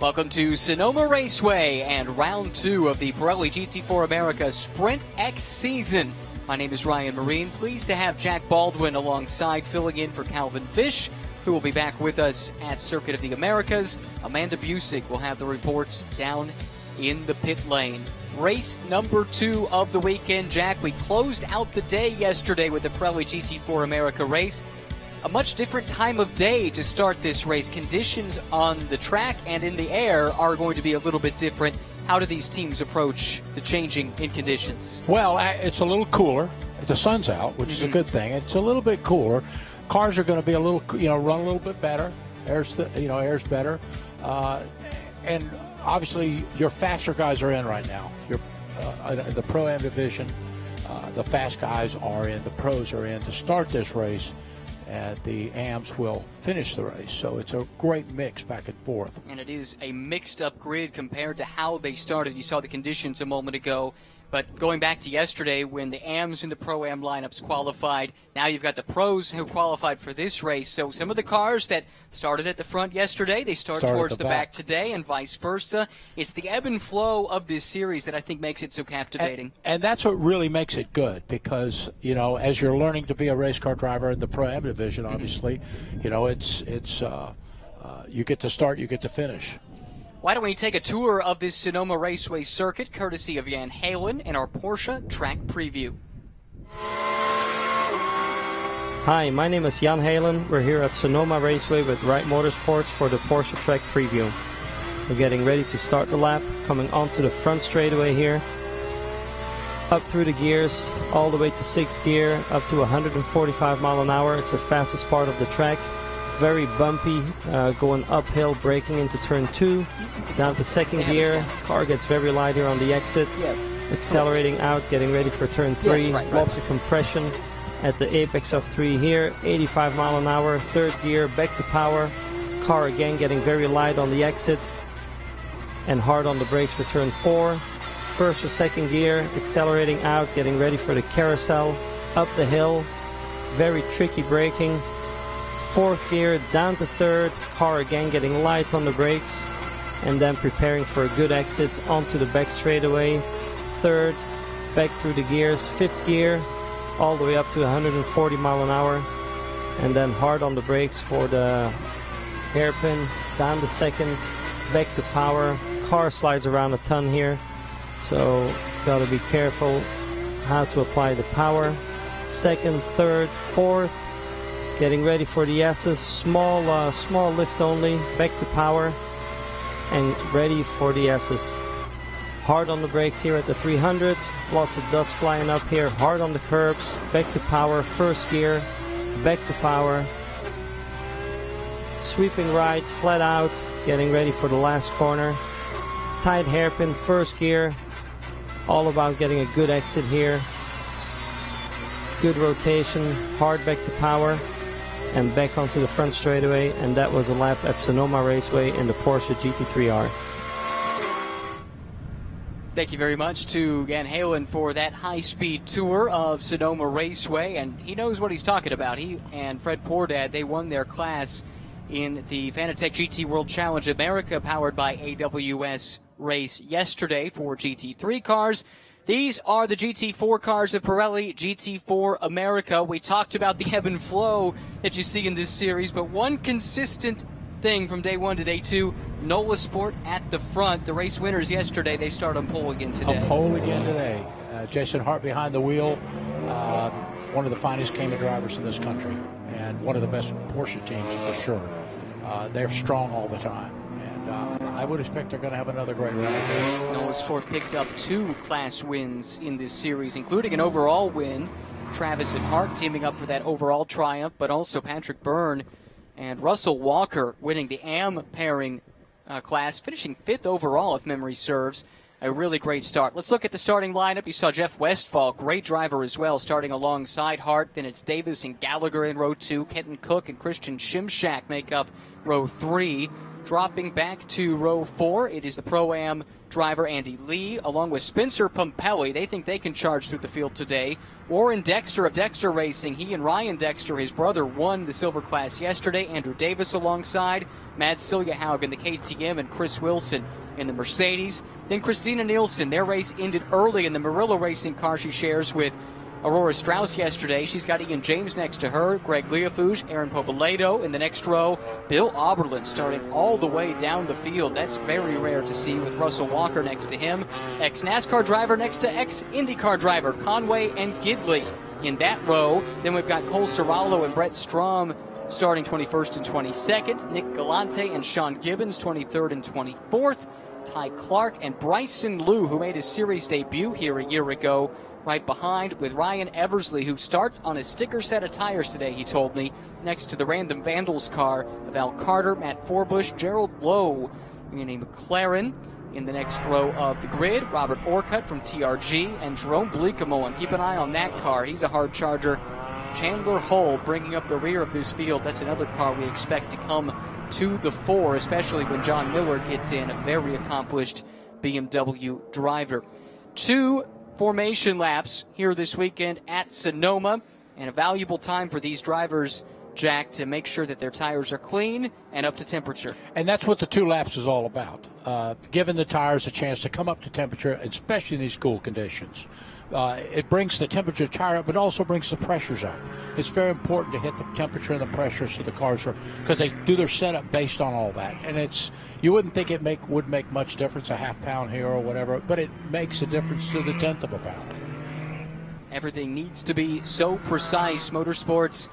Welcome to Sonoma Raceway and round 2 of the Pirelli GT4 America Sprint X season. My name is Ryan Marine. Pleased to have Jack Baldwin alongside, filling in for Calvin Fish, who will be back with us at Circuit of the Americas. Amanda Busick will have the reports down in the pit lane. Race number 2 of the weekend, Jack. We closed out the day yesterday with the Pirelli GT4 America race. A much different time of day to start this race. Conditions on the track and in the air are going to be a little bit different. How do these teams approach the changing in conditions? Well, it's a little cooler. The sun's out, which is a good thing. It's a little bit cooler. Cars are going to be a little, run a little bit better. Air's better. And obviously, your faster guys are in right now. The Pro-Am division, the fast guys are in. The pros are in to start this race. And the AMs will finish the race. So it's a great mix back and forth. And it is a mixed-up grid compared to how they started. You saw the conditions a moment ago. But going back to yesterday when the AMs and the Pro-Am lineups qualified, now you've got the pros who qualified for this race. So some of the cars that started at the front yesterday, they start towards the back today, and vice versa. It's the ebb and flow of this series that I think makes it so captivating. And that's what really makes it good because, as you're learning to be a race car driver in the Pro-Am division, obviously, it's you get to start, you get to finish. Why don't we take a tour of this Sonoma Raceway circuit, courtesy of Jan Halen and our Porsche track preview. Hi, my name is Jan Halen. We're here at Sonoma Raceway with Wright Motorsports for the Porsche track preview. We're getting ready to start the lap, coming onto the front straightaway here. Up through the gears, all the way to 6th gear, up to 145 mile an hour. It's the fastest part of the track. Very bumpy, going uphill, braking into turn 2, down to 2nd gear. Car gets very light here on the exit. Accelerating out, getting ready for turn 3. Lots of compression at the apex of 3 here. 85 mile an hour, 3rd gear, back to power. Car again getting very light on the exit and hard on the brakes for turn 4. 1st or 2nd gear, accelerating out, getting ready for the carousel. Up the hill, very tricky braking. 4th gear, down to 3rd, car again getting light on the brakes, and then preparing for a good exit onto the back straightaway. 3rd, back through the gears, 5th gear, all the way up to 140 mile an hour, and then hard on the brakes for the hairpin, down to 2nd, back to power. Car slides around a ton here, so gotta be careful how to apply the power. 2nd, 3rd, 4th, getting ready for the S's, small lift only, back to power, and ready for the S's. Hard on the brakes here at the 300, lots of dust flying up here, hard on the curbs, back to power, 1st gear, back to power. Sweeping right, flat out, getting ready for the last corner. Tight hairpin, 1st gear, all about getting a good exit here. Good rotation, hard back to power, and back onto the front straightaway, and that was a lap at Sonoma Raceway in the Porsche GT3R. Thank you very much to Jan Halen for that high-speed tour of Sonoma Raceway, and he knows what he's talking about. He and Fred Pordad, they won their class in the Fanatec GT World Challenge America, powered by AWS race yesterday for GT3 cars. These are the GT4 cars of Pirelli GT4 America. We talked about the ebb and flow that you see in this series, but one consistent thing from day 1 to day 2, NOLA Sport at the front. The race winners yesterday, they start on pole again today. On pole again today. Jason Hart behind the wheel, one of the finest Cayman drivers in this country, and one of the best Porsche teams for sure. They're strong all the time. I would expect they're going to have another great round. NOLA Sport picked up 2 class wins in this series, including an overall win. Travis and Hart teaming up for that overall triumph, but also Patrick Byrne and Russell Walker winning the AM pairing class, finishing 5th overall if memory serves. A really great start. Let's look at the starting lineup. You saw Jeff Westphal, great driver as well, starting alongside Hart. Then it's Davis and Gallagher in row 2. Kenton Cook and Christian Shimshak make up row 3. Dropping back to row 4, it is the Pro-Am driver Andy Lee, along with Spencer Pumpelly. They think they can charge through the field today. Warren Dexter of Dexter Racing, he and Ryan Dexter, his brother, won the silver class yesterday. Andrew Davis alongside, Mads Siljehaug in the KTM, and Chris Wilson in the Mercedes. Then Christina Nielsen, their race ended early in the Murillo Racing car she shares with Aurora Strauss yesterday. She's got Ian James next to her, Greg Leofouge, Aaron Povaledo in the next row, Bill Oberlin starting all the way down the field. That's very rare to see, with Russell Walker next to him, ex-NASCAR driver next to ex-IndyCar driver Conway and Gidley in that row. Then we've got Cole Serralo and Brett Strom starting 21st and 22nd, Nick Galante and Sean Gibbons 23rd and 24th, Ty Clark and Bryson Liu, who made his series debut here a year ago, right behind, with Ryan Eversley, who starts on a sticker set of tires today, he told me, next to the Random Vandals car of Al Carter, Matt Forbush, Gerald Lowe in a McLaren. In the next row of the grid, Robert Orcutt from TRG and Jerome Bleekemolen. Keep an eye on that car. He's a hard charger. Chandler Hull bringing up the rear of this field. That's another car we expect to come to the fore, especially when John Miller gets in, a very accomplished BMW driver. 2 formation laps here this weekend at Sonoma, and a valuable time for these drivers, Jack, to make sure that their tires are clean and up to temperature. And that's what the 2 laps is all about, giving the tires a chance to come up to temperature, especially in these cool conditions. It brings the temperature of the tire up, but also brings the pressures up. It's very important to hit the temperature and the pressure so the cars are, because they do their setup based on all that. And it's, you wouldn't think it would make much difference, a half pound here or whatever, but it makes a difference to the 1/10 of a pound. Everything needs to be so precise. Motorsports,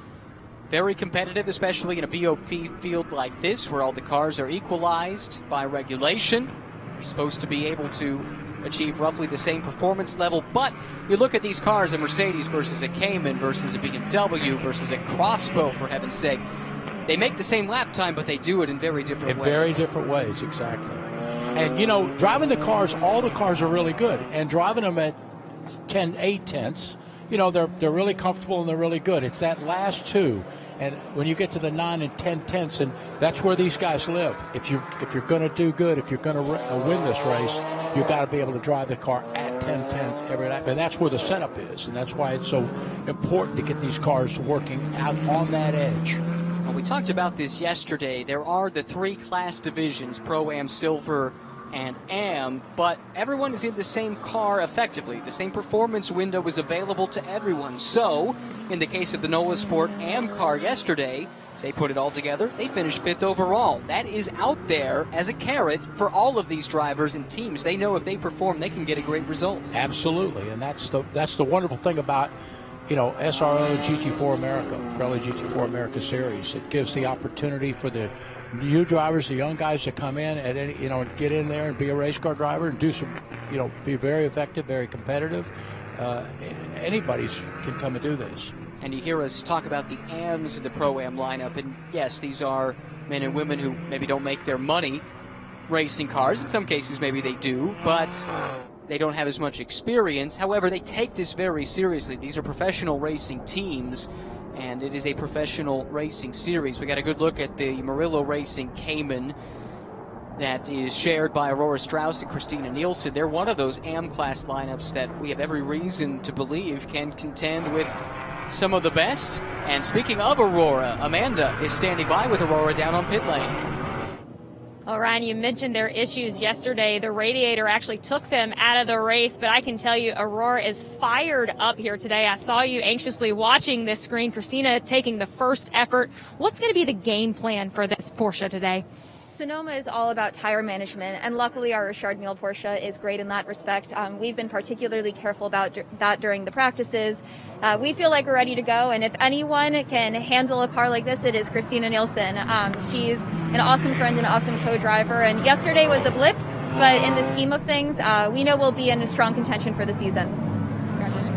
very competitive, especially in a BOP field like this, where all the cars are equalized by regulation. You're supposed to be able to achieve roughly the same performance level, but you look at these cars, a Mercedes versus a Cayman versus a BMW versus a Crossbow, for heaven's sake. They make the same lap time, but they do it in very different ways. In very different ways, exactly. And, you know, driving the cars, all the cars are really good, and driving them at 8/10, you know, they're really comfortable and they're really good. It's that last 2, and when you get to the 9 and 10/10, and that's where these guys live. If you're going to do good, if you're going to win this race, you've got to be able to drive the car at 10/10 every lap, and that's where the setup is, and that's why it's so important to get these cars working out on that edge. Well, we talked about this yesterday. There are the 3 class divisions, Pro-Am, Silver, and Am, but everyone is in the same car effectively. The same performance window is available to everyone. So, in the case of the NOLA Sport Am car yesterday, they put it all together. They finished 5th overall. That is out there as a carrot for all of these drivers and teams. They know if they perform, they can get a great result. Absolutely, and that's the wonderful thing about, you know, SRO GT4 America, Pirelli GT4 America series. It gives the opportunity for the new drivers, the young guys, to come in at any, you know, and get in there and be a race car driver and do some, you know, be very effective, very competitive. Anybody can come and do this. And you hear us talk about the AMs in the Pro-Am lineup, and yes, these are men and women who maybe don't make their money racing cars. In some cases, maybe they do, but they don't have as much experience. However, they take this very seriously. These are professional racing teams, and it is a professional racing series. We got a good look at the Murillo Racing Cayman that is shared by Aurora Strauss and Christina Nielsen. They're one of those AM class lineups that we have every reason to believe can contend with some of the best. And speaking of Aurora, Amanda is standing by with Aurora down on pit lane. Well, Ryan, you mentioned their issues yesterday. The radiator actually took them out of the race, but I can tell you Aurora is fired up here today. I saw you anxiously watching this screen. Christina taking the first effort. What's going to be the game plan for this Porsche today? Sonoma is all about tire management, and luckily our Richard Mille Porsche is great in that respect. We've been particularly careful about that during the practices. We feel like we're ready to go, and if anyone can handle a car like this, it is Christina Nielsen. She's an awesome friend and awesome co-driver, and yesterday was a blip, but in the scheme of things, we know we'll be in a strong contention for the season. Congratulations.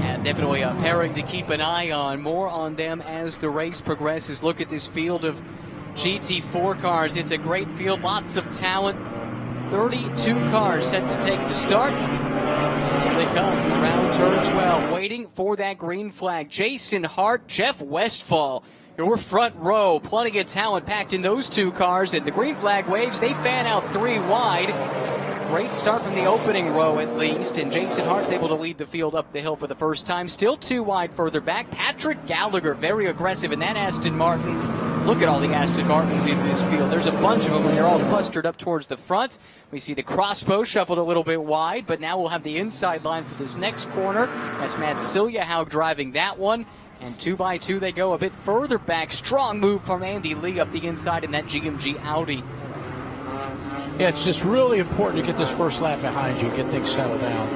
And definitely a pairing to keep an eye on. More on them as the race progresses. Look at this field of GT4 cars. It's a great field, lots of talent. 32 cars set to take the start. And here they come around turn 12, waiting for that green flag. Jason Hart, Jeff Westphal, Your front row, plenty of talent packed in those two cars, and the green flag waves. They fan out 3 wide. Great start from the opening row at least, and Jason Hart's able to lead the field up the hill for the first time. Still 2 wide further back. Patrick Gallagher, very aggressive in that Aston Martin. Look at all the Aston Martins in this field. There's a bunch of them, and they're all clustered up towards the front. We see the crossbow shuffled a little bit wide, but now we'll have the inside line for this next corner. That's Matt Siljahaug driving that one. And 2 by 2 they go a bit further back. Strong move from Andy Lee up the inside in that GMG Audi. Yeah, it's just really important to get this first lap behind you, get things settled down,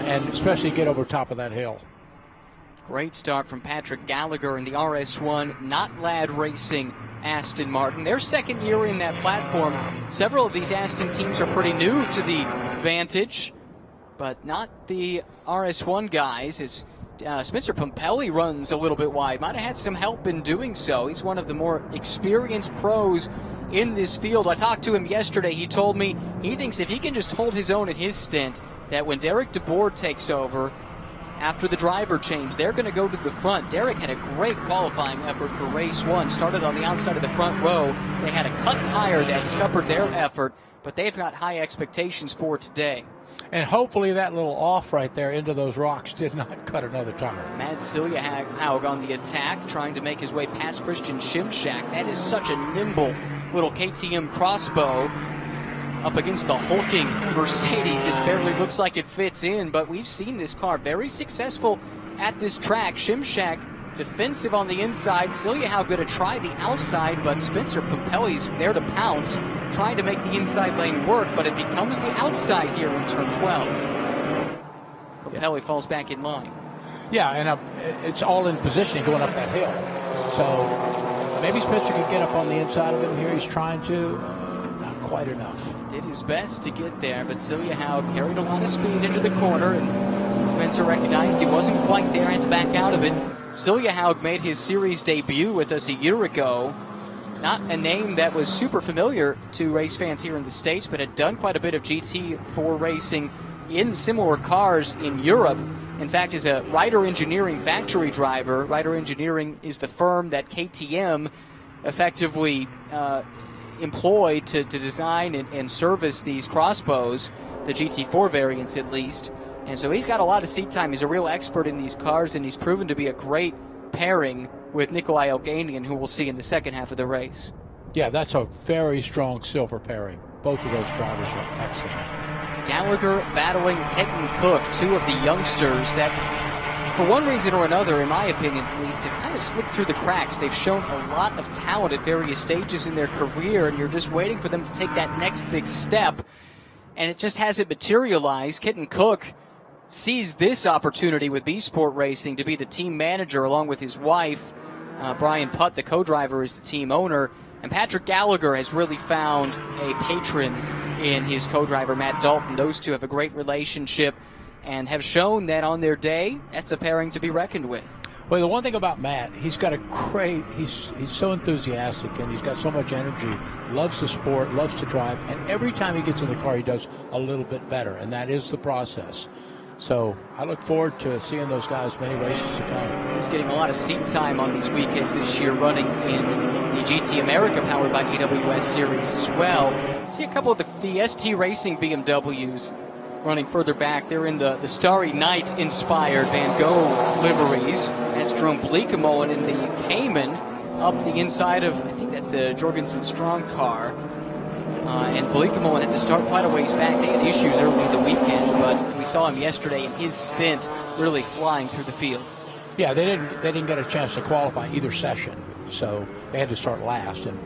and especially get over top of that hill. Great start from Patrick Gallagher in the RS1 Not Lad Racing Aston Martin. Their second year in that platform. Several of these Aston teams are pretty new to the Vantage, but not the RS1 guys. As Spencer Pumpelly runs a little bit wide. Might have had some help in doing so. He's one of the more experienced pros in this field. I talked to him yesterday. He told me he thinks if he can just hold his own in his stint, that when Derek DeBoer takes over after the driver change, they're going to go to the front. Derek had a great qualifying effort for race 1. Started on the outside of the front row. They had a cut tire that scuppered their effort, but they've got high expectations for today. And hopefully that little off right there into those rocks did not cut another tire. Matt Siljahaug on the attack, trying to make his way past Christian Shimshak. That is such a nimble little KTM crossbow up against the hulking Mercedes. It barely looks like it fits in, but we've seen this car very successful at this track. Shimshak defensive on the inside. Siljahaug going to try the outside, but Spencer Pumpelly's there to pounce, trying to make the inside lane work, but it becomes the outside here in turn 12. Pumpelly falls back in line. Yeah, and it's all in positioning going up that hill. So maybe Spencer could get up on the inside of him here. He's trying to. Not quite enough. Did his best to get there, but Siljahaug carried a lot of speed into the corner, and Spencer recognized he wasn't quite there, had to back out of it. Siljahaug made his series debut with us a year ago. Not a name that was super familiar to race fans here in the States, but had done quite a bit of GT4 racing in similar cars in Europe. In fact, is a Ryder Engineering factory driver. Ryder Engineering is the firm that KTM effectively employed to design and service these crossbows, the GT4 variants at least. And so he's got a lot of seat time. He's a real expert in these cars, and he's proven to be a great pairing with Nikolai Elganian, who we'll see in the second half of the race. Yeah, that's a very strong silver pairing. Both of those drivers are excellent. Gallagher battling Kenton Cook, 2 of the youngsters that, for one reason or another, in my opinion at least, have kind of slipped through the cracks. They've shown a lot of talent at various stages in their career, and you're just waiting for them to take that next big step, and it just hasn't materialized. Kenton Cook sees this opportunity with B Sport Racing to be the team manager along with his wife. Brian Putt, the co-driver, is the team owner. And Patrick Gallagher has really found a patron in his co-driver, Matt Dalton. Those two have a great relationship and have shown that on their day, that's a pairing to be reckoned with. Well, the one thing about Matt, he's got a great, he's so enthusiastic and he's got so much energy, loves the sport, loves to drive, and every time he gets in the car, he does a little bit better, and that is the process. So I look forward to seeing those guys many races to come. He's getting a lot of seat time on these weekends this year, running in the GT America powered by AWS series as well. See a couple of the ST Racing BMWs running further back. They're in the Starry Night inspired Van Gogh liveries. That's Jerome Bleekemolen in the Cayman up the inside of, I think that's the Jorgensen Strong car. And Bleekemolen had to start quite a ways back. They had issues early in the weekend, but we saw him yesterday in his stint really flying through the field. Yeah, they didn't get a chance to qualify either session, so they had to start last in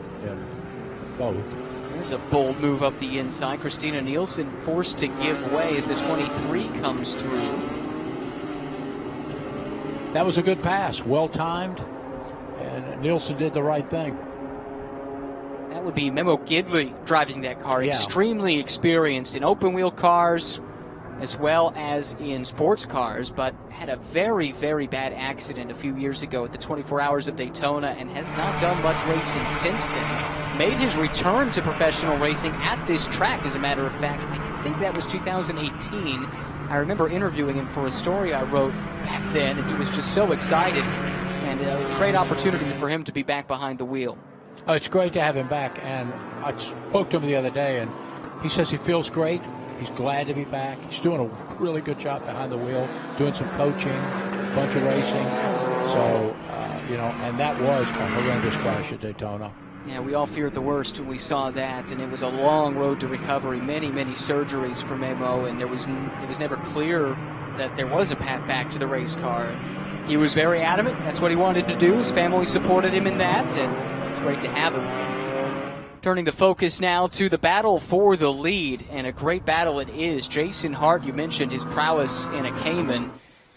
both. There's a bold move up the inside. Christina Nielsen forced to give way as the 23 comes through. That was a good pass, well timed, and Nielsen did the right thing. That would be Memo Gidley driving that car. Yeah. Extremely experienced in open wheel cars as well as in sports cars, but had a very, very bad accident a few years ago at the 24 Hours of Daytona and has not done much racing since then. Made his return to professional racing at this track, as a matter of fact. I think that was 2018. I remember interviewing him for a story I wrote back then, and he was just so excited. and a great opportunity for him to be back behind the wheel. Oh, it's great to have him back, and I spoke to him the other day, and he says he feels great. He's glad to be back. He's doing a really good job behind the wheel, doing some coaching, a bunch of racing. So, and that was a horrendous crash at Daytona. Yeah, we all feared the worst when we saw that, and it was a long road to recovery, many surgeries for Memo, and it was never clear that there was a path back to the race car. He was very adamant. That's what he wanted to do. His family supported him in that, and it's great to have him. Turning the focus now to the battle for the lead, and a great battle it is. Jason Hart, you mentioned his prowess in a Cayman,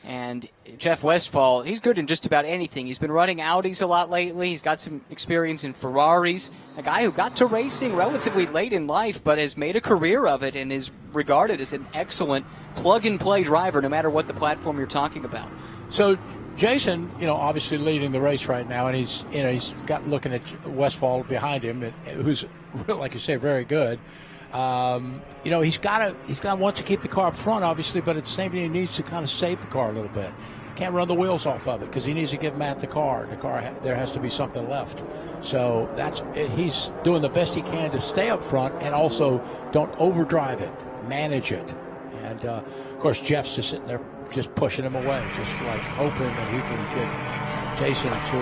and Jeff Westphal, he's good in just about anything. He's been running Audis a lot lately. He's got some experience in Ferraris. A guy who got to racing relatively late in life, but has made a career of it and is regarded as an excellent plug-and-play driver, no matter what the platform you're talking about. So Jason, obviously leading the race right now, and he's got looking at Westphal behind him, who's, like you say, very good. He's got to want to keep the car up front, obviously, but at the same time, he needs to kind of save the car a little bit. Can't run the wheels off of it because he needs to give Matt the car. There has to be something left. So he's doing the best he can to stay up front and also don't overdrive it, manage it. And of course, Jeff's just sitting there, just pushing him away, just like hoping that he can get Jason to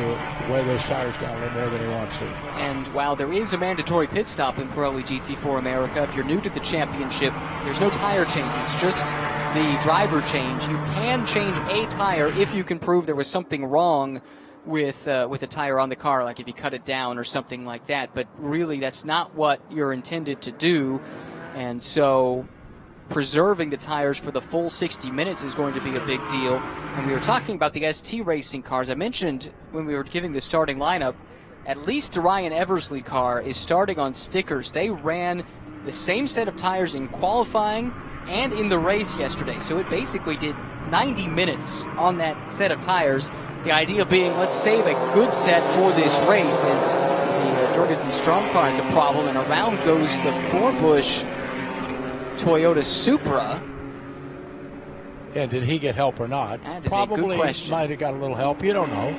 wear those tires down a little more than he wants to. And while there is a mandatory pit stop in Pirelli GT4 America, if you're new to the championship, there's no tire change. It's just the driver change. You can change a tire if you can prove there was something wrong with a tire on the car, like if you cut it down or something like that. But really, that's not what you're intended to do. And so preserving the tires for the full 60 minutes is going to be a big deal. And we were talking about the ST racing cars. I mentioned when we were giving the starting lineup, at least the Ryan Eversley car is starting on stickers. They ran the same set of tires in qualifying and in the race yesterday. So it basically did 90 minutes on that set of tires. The idea being, let's save a good set for this race, as the Jorgensen Strong car is a problem, and around goes the Forbush Toyota Supra. Yeah, did he get help or not? That is Probably a good question. Might have got a little help. You don't know.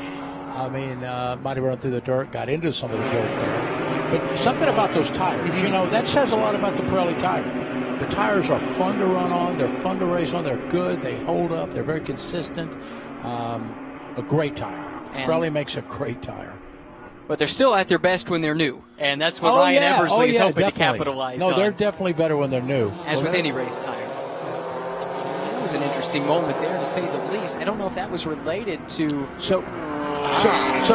I mean, might have run through the dirt, got into some of the dirt there. But something about those tires, that says a lot about the Pirelli tire. The tires are fun to run on. They're fun to race on. They're good. They hold up. They're very consistent. A great tire. Pirelli makes a great tire. But they're still at their best when they're new. And that's what Ryan Eversley is hoping to capitalize on. No, they're definally better when they're new. As with any race tire. That was an interesting moment there, to say the least. I don't know if that was related to... So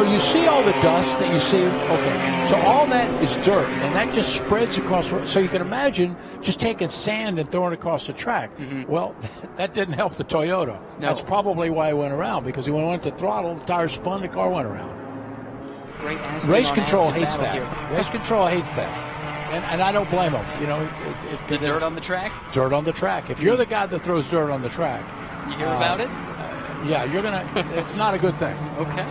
you see all the dust that you see? Okay. So all that is dirt, and that just spreads across. So you can imagine just taking sand and throwing it across the track. Well, that didn't help the Toyota. No. That's probably why it went around, because when it went to throttle, the tires spun, the car went around. Great Race control hates that. Race control hates that. And I don't blame them. The dirt on the track? Dirt on the track. If you're the guy that throws dirt on the track. You hear about it? Yeah, it's not a good thing. Okay.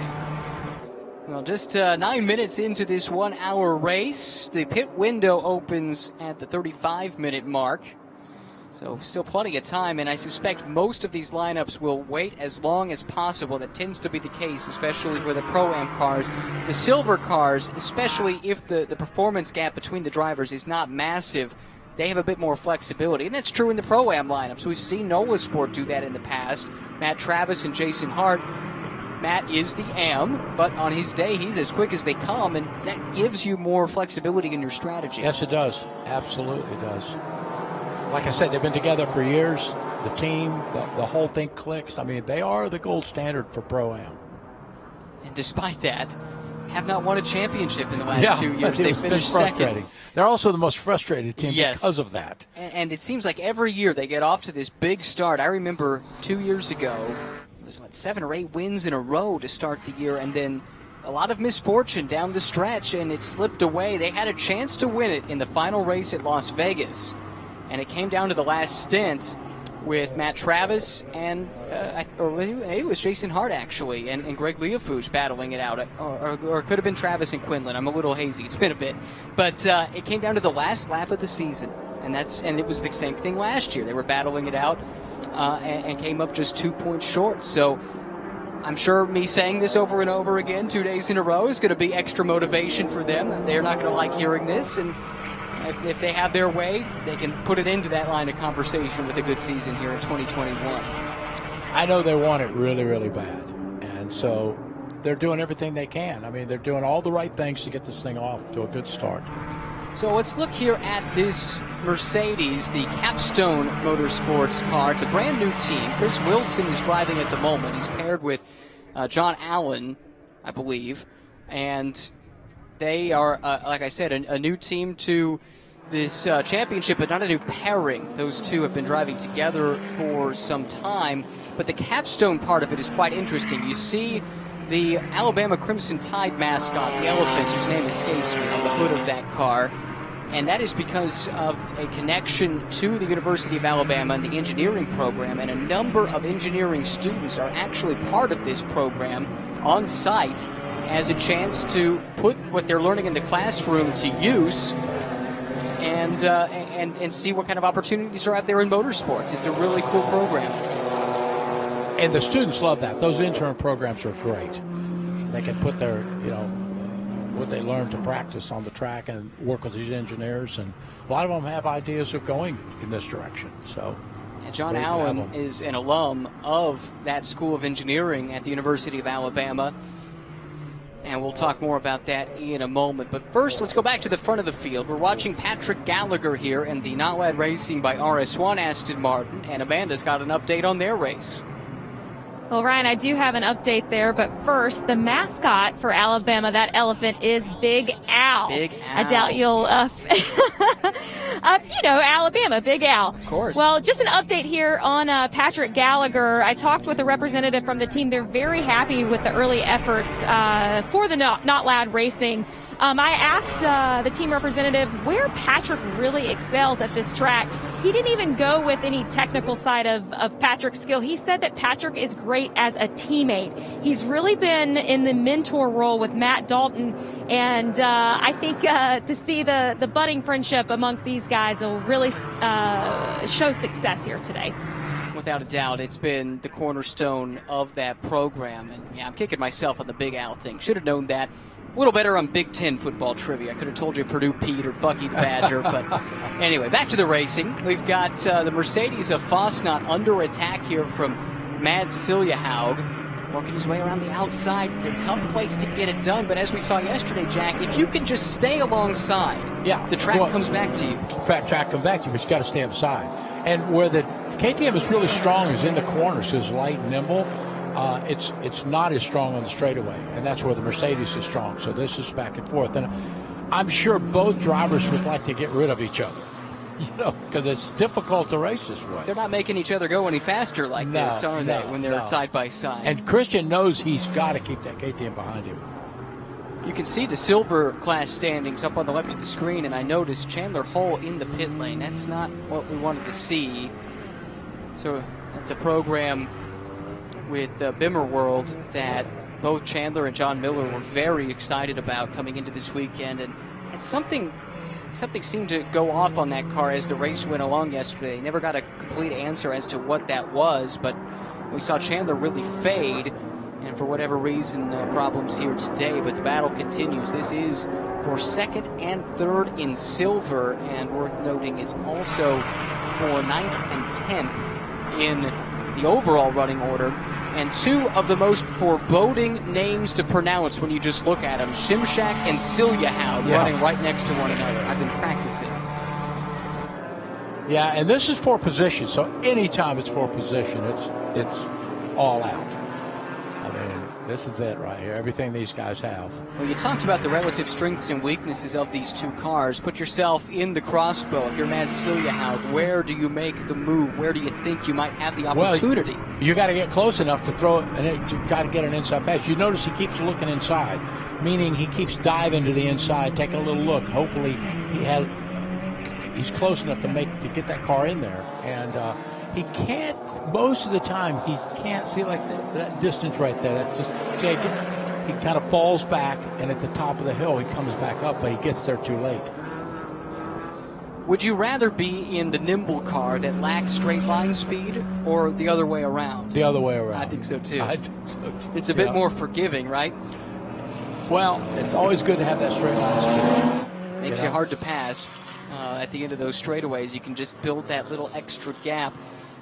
Well, just 9 minutes into this 1 hour race, the pit window opens at the 35-minute mark. So still plenty of time, and I suspect most of these lineups will wait as long as possible. That tends to be the case, especially for the Pro-Am cars. The silver cars, especially if the performance gap between the drivers is not massive, they have a bit more flexibility. And that's true in the Pro-Am lineups. We've seen Nola Sport do that in the past. Matt Travis and Jason Hart. Matt is the AM, but on his day, he's as quick as they come, and that gives you more flexibility in your strategy. Yes, it does. Absolutely does. Like I said, they've been together for years. The team, the whole thing clicks. I mean, they are the gold standard for Pro-Am. And despite that, have not won a championship in the last 2 years. They finished second. They're also the most frustrated team because of that. And it seems like every year they get off to this big start. I remember 2 years ago, it was 7 or 8 wins in a row to start the year, and then a lot of misfortune down the stretch, and it slipped away. They had a chance to win it in the final race at Las Vegas, and it came down to the last stint with Matt Travis and it was Jason Hart, actually, and Greg Leofouge battling it out, or it could have been Travis and Quinlan. I'm a little hazy. It's been a bit. But it came down to the last lap of the season, and it was the same thing last year. They were battling it out and came up just 2 points short. So I'm sure me saying this over and over again 2 days in a row is going to be extra motivation for them. They're not going to like hearing this, and if they have their way, they can put it into that line of conversation with a good season here in 2021. I know they want it really, really bad, and so they're doing everything they can. I mean, they're doing all the right things to get this thing off to a good start. So let's look here at this Mercedes, the Capstone Motorsports car. It's a brand new team. Chris Wilson is driving at the moment. He's paired with John Allen, I believe. And they are, like I said, a new team to this championship, but not a new pairing. Those two have been driving together for some time. But the Capstone part of it is quite interesting. You see the Alabama Crimson Tide mascot, the elephant, whose name escapes me, on the hood of that car. And that is because of a connection to the University of Alabama and the engineering program. And a number of engineering students are actually part of this program on site as a chance to put what they're learning in the classroom to use and see what kind of opportunities are out there in motorsports. It's a really cool program. And the students love that. Those intern programs are great. They can put their, what they learn to practice on the track and work with these engineers. And a lot of them have ideas of going in this direction. So, and John Allen is an alum of that School of Engineering at the University of Alabama. And we'll talk more about that in a moment. But first, let's go back to the front of the field. We're watching Patrick Gallagher here in the Not Lad Racing by RS1 Aston Martin. And Amanda's got an update on their race. Well, Ryan, I do have an update there, but first, the mascot for Alabama, that elephant, is Big Al. Big Al. I doubt you'll, Alabama, Big Al. Of course. Well, just an update here on Patrick Gallagher. I talked with a representative from the team. They're very happy with the early efforts for the Not Lad Racing. I asked the team representative where Patrick really excels at this track. He didn't even go with any technical side of Patrick's skill. He said that Patrick is great as a teammate. He's really been in the mentor role with Matt Dalton, and I think to see the budding friendship among these guys will really show success here today. Without a doubt, it's been the cornerstone of that program. And yeah, I'm kicking myself on the Big Al thing. Should have known that. A little better on Big Ten football trivia. I could have told you Purdue Pete or Bucky the Badger. But anyway, back to the racing. We've got the Mercedes of Fosnot under attack here from Mads Siljehaug, working his way around the outside. It's a tough place to get it done. But as we saw yesterday, Jack, if you can just stay alongside, the track comes back to you. Track comes back to you, but you got to stay inside. And where the KTM is really strong is in the corners. It's light and nimble. It's not as strong on the straightaway, and that's where the Mercedes is strong. So this is back and forth, and I'm sure both drivers would like to get rid of each other, because it's difficult to race this way. They're not making each other go any faster like this, are they, when they're side by side? And Christian knows he's got to keep that KTM behind him. You can see the silver class standings up on the left of the screen, and I noticed Chandler Hull in the pit lane. That's not what we wanted to see. So that's a program with Bimmer World that both Chandler and John Miller were very excited about coming into this weekend, and something seemed to go off on that car as the race went along yesterday. They never got a complete answer as to what that was, but we saw Chandler really fade, and for whatever reason, problems here today, but the battle continues. This is for second and third in silver, and worth noting it's also for 9th and 10th in the overall running order. And two of the most foreboding names to pronounce when you just look at them, Shimshak and Siljehaug, running right next to one another. I've been practicing. Yeah, and this is for position, so anytime it's for position, it's all out. I mean, this is it right here, everything these guys have. Well, you talked about the relative strengths and weaknesses of these two cars. Put yourself in the crossbow. If you're Mads Siljehaug, where do you make the move? Where do you think you might have the opportunity? Well, you got to get close enough to throw it, and you got to get an inside pass. You notice he keeps looking inside, meaning he keeps diving to the inside, taking a little look. Hopefully he's close enough to get that car in there, and he can't. Most of the time, he can't see like that distance right there. That just he kind of falls back, and at the top of the hill, he comes back up, but he gets there too late. Would you rather be in the nimble car that lacks straight line speed, or the other way around? The other way around. I think so too. I think so too. It's a bit more forgiving, right? Well, it's always good to have that straight line speed. Makes you hard to pass at the end of those straightaways. You can just build that little extra gap.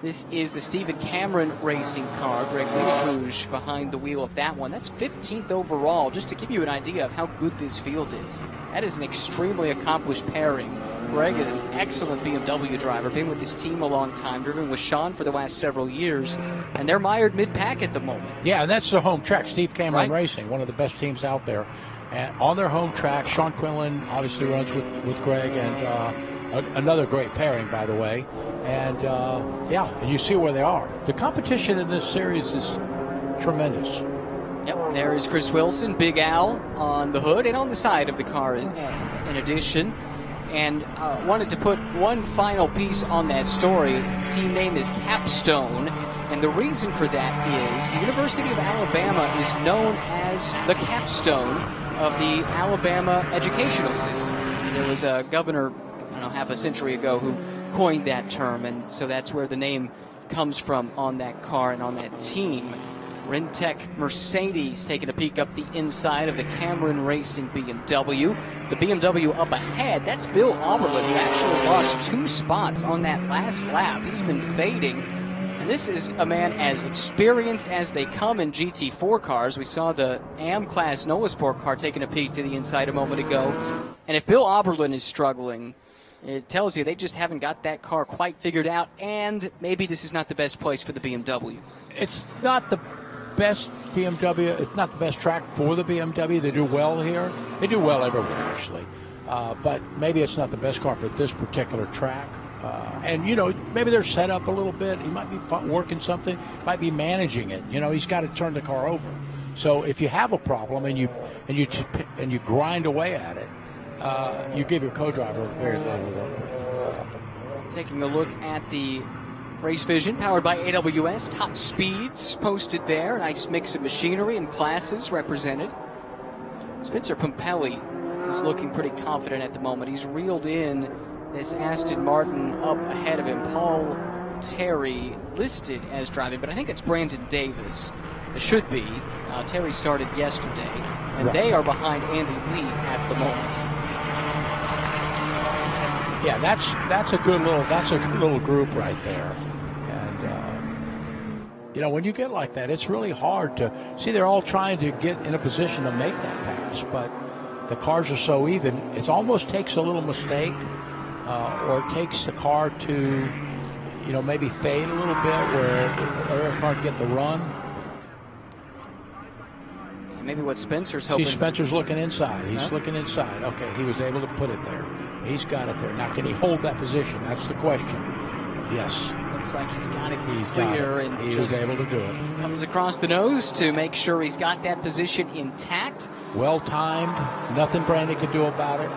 This is the Stephen Cameron racing car. Greg Lefuge behind the wheel of that one. That's 15th overall, just to give you an idea of how good this field is. That is an extremely accomplished pairing. Greg is an excellent BMW driver, been with his team a long time, driven with Sean for the last several years, and they're mired mid-pack at the moment. Yeah, and that's the home track, Steve Cameron Racing, one of the best teams out there. And on their home track, Sean Quinlan obviously runs with Greg, and another great pairing, by the way. And, and you see where they are. The competition in this series is tremendous. Yep, there is Chris Wilson, Big Al on the hood and on the side of the car in addition. And wanted to put one final piece on that story. The team name is Capstone, and the reason for that is the University of Alabama is known as the capstone of the Alabama educational system. And there was a governor, half a century ago who coined that term, and so that's where the name comes from on that car and on that team. Rentec Mercedes taking a peek up the inside of the Cameron Racing BMW. The BMW up ahead, that's Bill Auberlen, who actually lost 2 spots on that last lap. He's been fading. And this is a man as experienced as they come in GT4 cars. We saw the AM-class Noah Sport car taking a peek to the inside a moment ago. And if Bill Auberlen is struggling, it tells you they just haven't got that car quite figured out, and maybe this is not the best place for the BMW. It's not the best BMW. It's not the best track for the BMW. They do well here. They do well everywhere, actually. But maybe it's not the best car for this particular track. And maybe they're set up a little bit. He might be working something, might be managing it. He's got to turn the car over. So if you have a problem and you grind away at it, you give your co-driver very little to work with. Taking a look at the Race Vision, powered by AWS. Top speeds posted there. Nice mix of machinery and classes represented. Spencer Pumpelly is looking pretty confident at the moment. He's reeled in this Aston Martin up ahead of him. Paul Terry listed as driving, but I think it's Brandon Davis. It should be. Terry started yesterday, and they are behind Andy Lee at the moment. Yeah, that's a good little group right there. And when you get like that, it's really hard to see. They're all trying to get in a position to make that pass, but the cars are so even. It almost takes a little mistake, or it takes the car to, maybe fade a little bit where the other car get the run. Maybe what Spencer's hoping. See, Spencer's looking inside. He's looking inside. Okay, he was able to put it there. He's got it there. Now, can he hold that position? That's the question. Yes. Looks like he's got it He's clear. got it. He was able to do it. Comes across the nose to make sure he's got that position intact. Well timed. Nothing Brandon could do about it.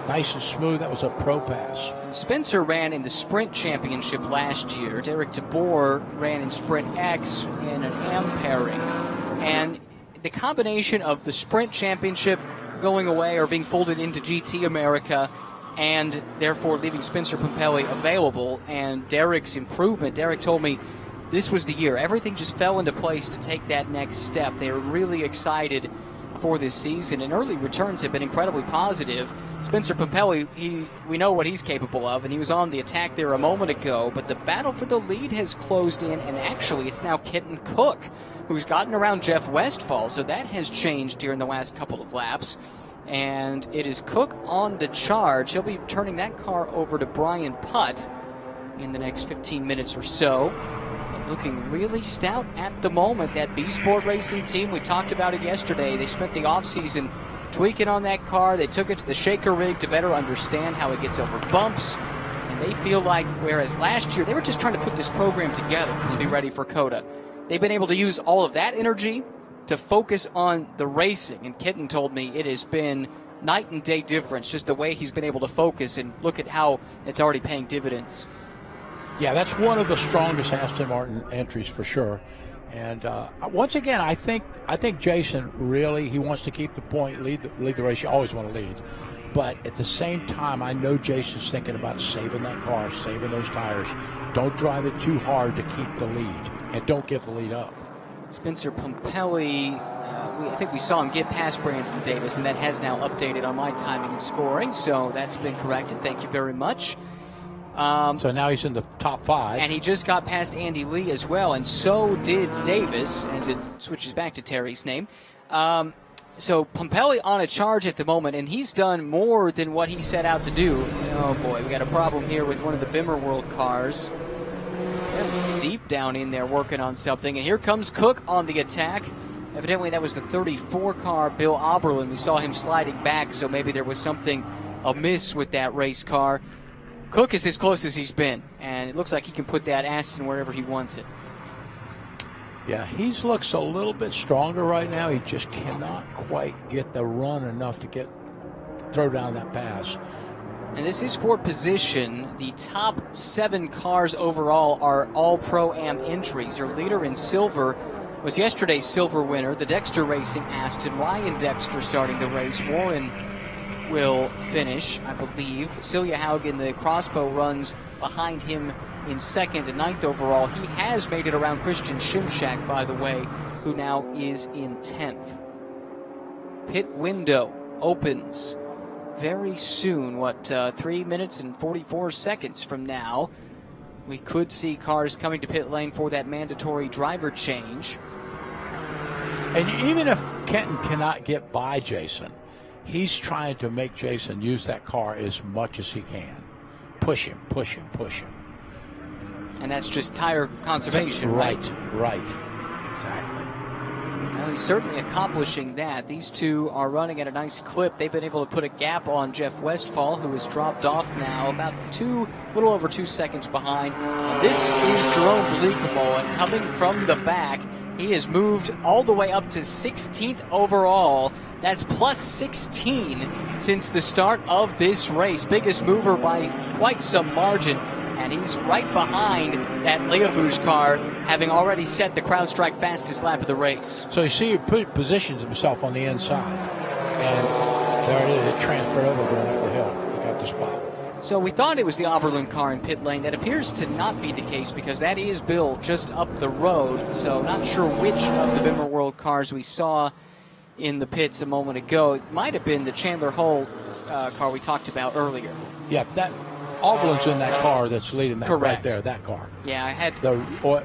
Nice and smooth. That was a pro pass. Spencer ran in the Sprint Championship last year. Derek DeBoer ran in Sprint X in an AM pairing. And the combination of the Sprint Championship going away or being folded into GT America, and therefore leaving Spencer Pumpelly available, and Derek's improvement. Derek told me this was the year. Everything just fell into place to take that next step. They were really excited for this season, and early returns have been incredibly positive. Spencer Pumpelly, we know what he's capable of, and he was on the attack there a moment ago, but the battle for the lead has closed in, and actually it's now Kenton Cook who's gotten around Jeff Westphal, so that has changed during the last couple of laps. And it is Cook on the charge. He'll be turning that car over to Brian Putt in the next 15 minutes or so. Looking really stout at the moment. That B-Sport Racing team, we talked about it yesterday. They spent the offseason tweaking on that car. They took it to the shaker rig to better understand how it gets over bumps. And they feel like, whereas last year they were just trying to put this program together to be ready for COTA, they've been able to use all of that energy to focus on the racing. And Kitten told me it has been night and day difference, just the way he's been able to focus, and look at how it's already paying dividends. Yeah, that's one of the strongest Aston Martin entries for sure. And once again, I think Jason really, he wants to keep the point, lead the race. You always want to lead, But at the same time, I know Jason's thinking about saving that car, saving those tires. Don't drive it too hard to keep the lead, and don't give the lead up. Spencer Pumpelly, I think we saw him get past Brandon Davis, and that has now updated on my timing and scoring, so that's been corrected. Thank you very much. So now he's in the top 5. And he just got past Andy Lee as well, and so did Davis, as it switches back to Terry's name. So Pumpelly on a charge at the moment, and he's done more than what he set out to do. Oh boy, we got a problem here with one of the Bimmer World cars. They're deep down in there working on something, and here comes Cook on the attack. Evidently that was the 34 car, Bill Oberlin. We saw him sliding back, so maybe there was something amiss with that race car. Cook is as close as he's been, and it looks like he can put that Aston wherever he wants it. Yeah, he looks a little bit stronger right now. He just cannot quite get the run enough to throw down that pass. And this is for position. The top 7 cars overall are all Pro-Am entries. Your leader in silver was yesterday's silver winner, the Dexter Racing Aston. Ryan Dexter starting the race. Warren will finish, I believe. Celia Haugen, the crossbow, runs behind him in 2nd and 9th overall. He has made it around Christian Shimshak, by the way, who now is in 10th. Pit window opens very soon. 3 minutes and 44 seconds from now, we could see cars coming to pit lane for that mandatory driver change. And even if Kenton cannot get by Jason, he's trying to make Jason use that car as much as he can. Push him, push him, push him. And that's just tire conservation, right? Right. Exactly. Well, he's certainly accomplishing that. These two are running at a nice clip. They've been able to put a gap on Jeff Westphal, who has dropped off now, about little over 2 seconds behind. And this is Jerome Bleekemolen, and coming from the back, he has moved all the way up to 16th overall. That's plus 16 since the start of this race. Biggest mover by quite some margin. And he's right behind that Leofouge car, having already set the CrowdStrike fastest lap of the race. So you see, he positions himself on the inside. And there it is. It transferred over going up the hill. He got the spot. So we thought it was the Oberlin car in pit lane. That appears to not be the case because that is Bill just up the road. So not sure which of the Bimmer World cars we saw in the pits a moment ago. It might have been the Chandler Hull car we talked about earlier. Yeah, that Oberlin's in that car that's leading that. Correct. Right there, that car. Yeah, I had the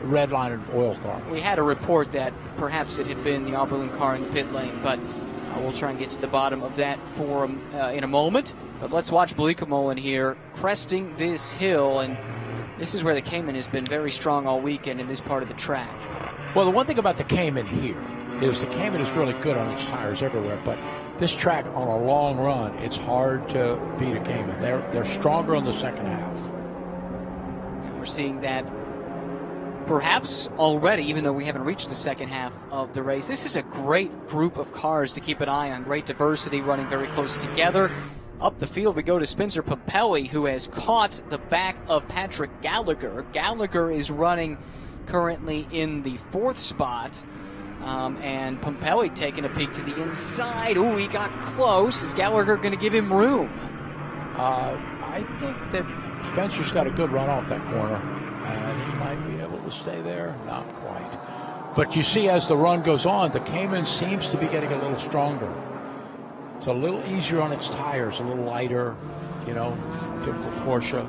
red line and oil car. We had a report that perhaps it had been the Oberlin car in the pit lane, but we'll try and get to the bottom of that for him in a moment. But let's watch Bleekemolen here cresting this hill, and this is where the Cayman has been very strong all weekend in this part of the track. Well, the one thing about the Cayman here is the Cayman is really good on its tires everywhere, but this track on a long run, it's hard to beat a Cayman. They're stronger in the second half. And we're seeing that perhaps already, even though we haven't reached the second half of the race. This is a great group of cars to keep an eye on. Great diversity, running very close together. Up the field we go to Spencer Pumpelly, who has caught the back of Patrick Gallagher. Gallagher is running currently in the 4th spot. And Pumpelly taking a peek to the inside. Ooh, he got close. Is Gallagher going to give him room? I think that Spencer's got a good run off that corner, and he might be able to stay there. Not quite. But you see, as the run goes on, the Cayman seems to be getting a little stronger. It's a little easier on its tires, a little lighter, typical Porsche.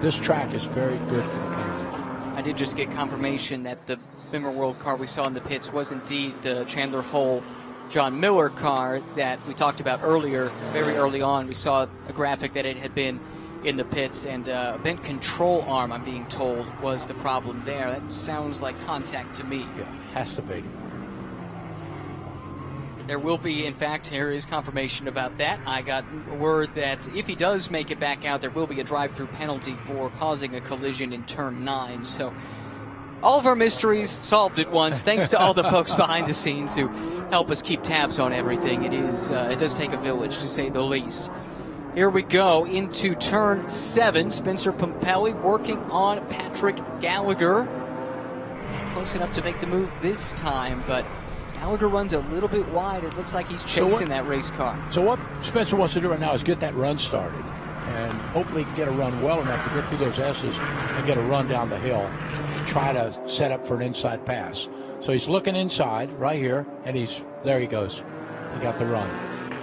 This track is very good for the Cayman. I did just get confirmation that the Bimmer World car we saw in the pits was indeed the Chandler Hull John Miller car that we talked about earlier. Very early on, we saw a graphic that it had been in the pits, and a bent control arm, I'm being told, was the problem there. That sounds like contact to me. Yeah, has to be. There will be, in fact, here is confirmation about that. I got word that if he does make it back out, there will be a drive-through penalty for causing a collision in turn 9. So all of our mysteries solved at once, thanks to all the folks behind the scenes who help us keep tabs on everything. It does take a village, to say the least. Here we go into turn 7. Spencer Pumpelly working on Patrick Gallagher. Close enough to make the move this time, but Gallagher runs a little bit wide. It looks like he's chasing that race car. So what Spencer wants to do right now is get that run started, and hopefully get a run well enough to get through those S's and get a run down the hill and try to set up for an inside pass. So he's looking inside right here, and there he goes. He got the run.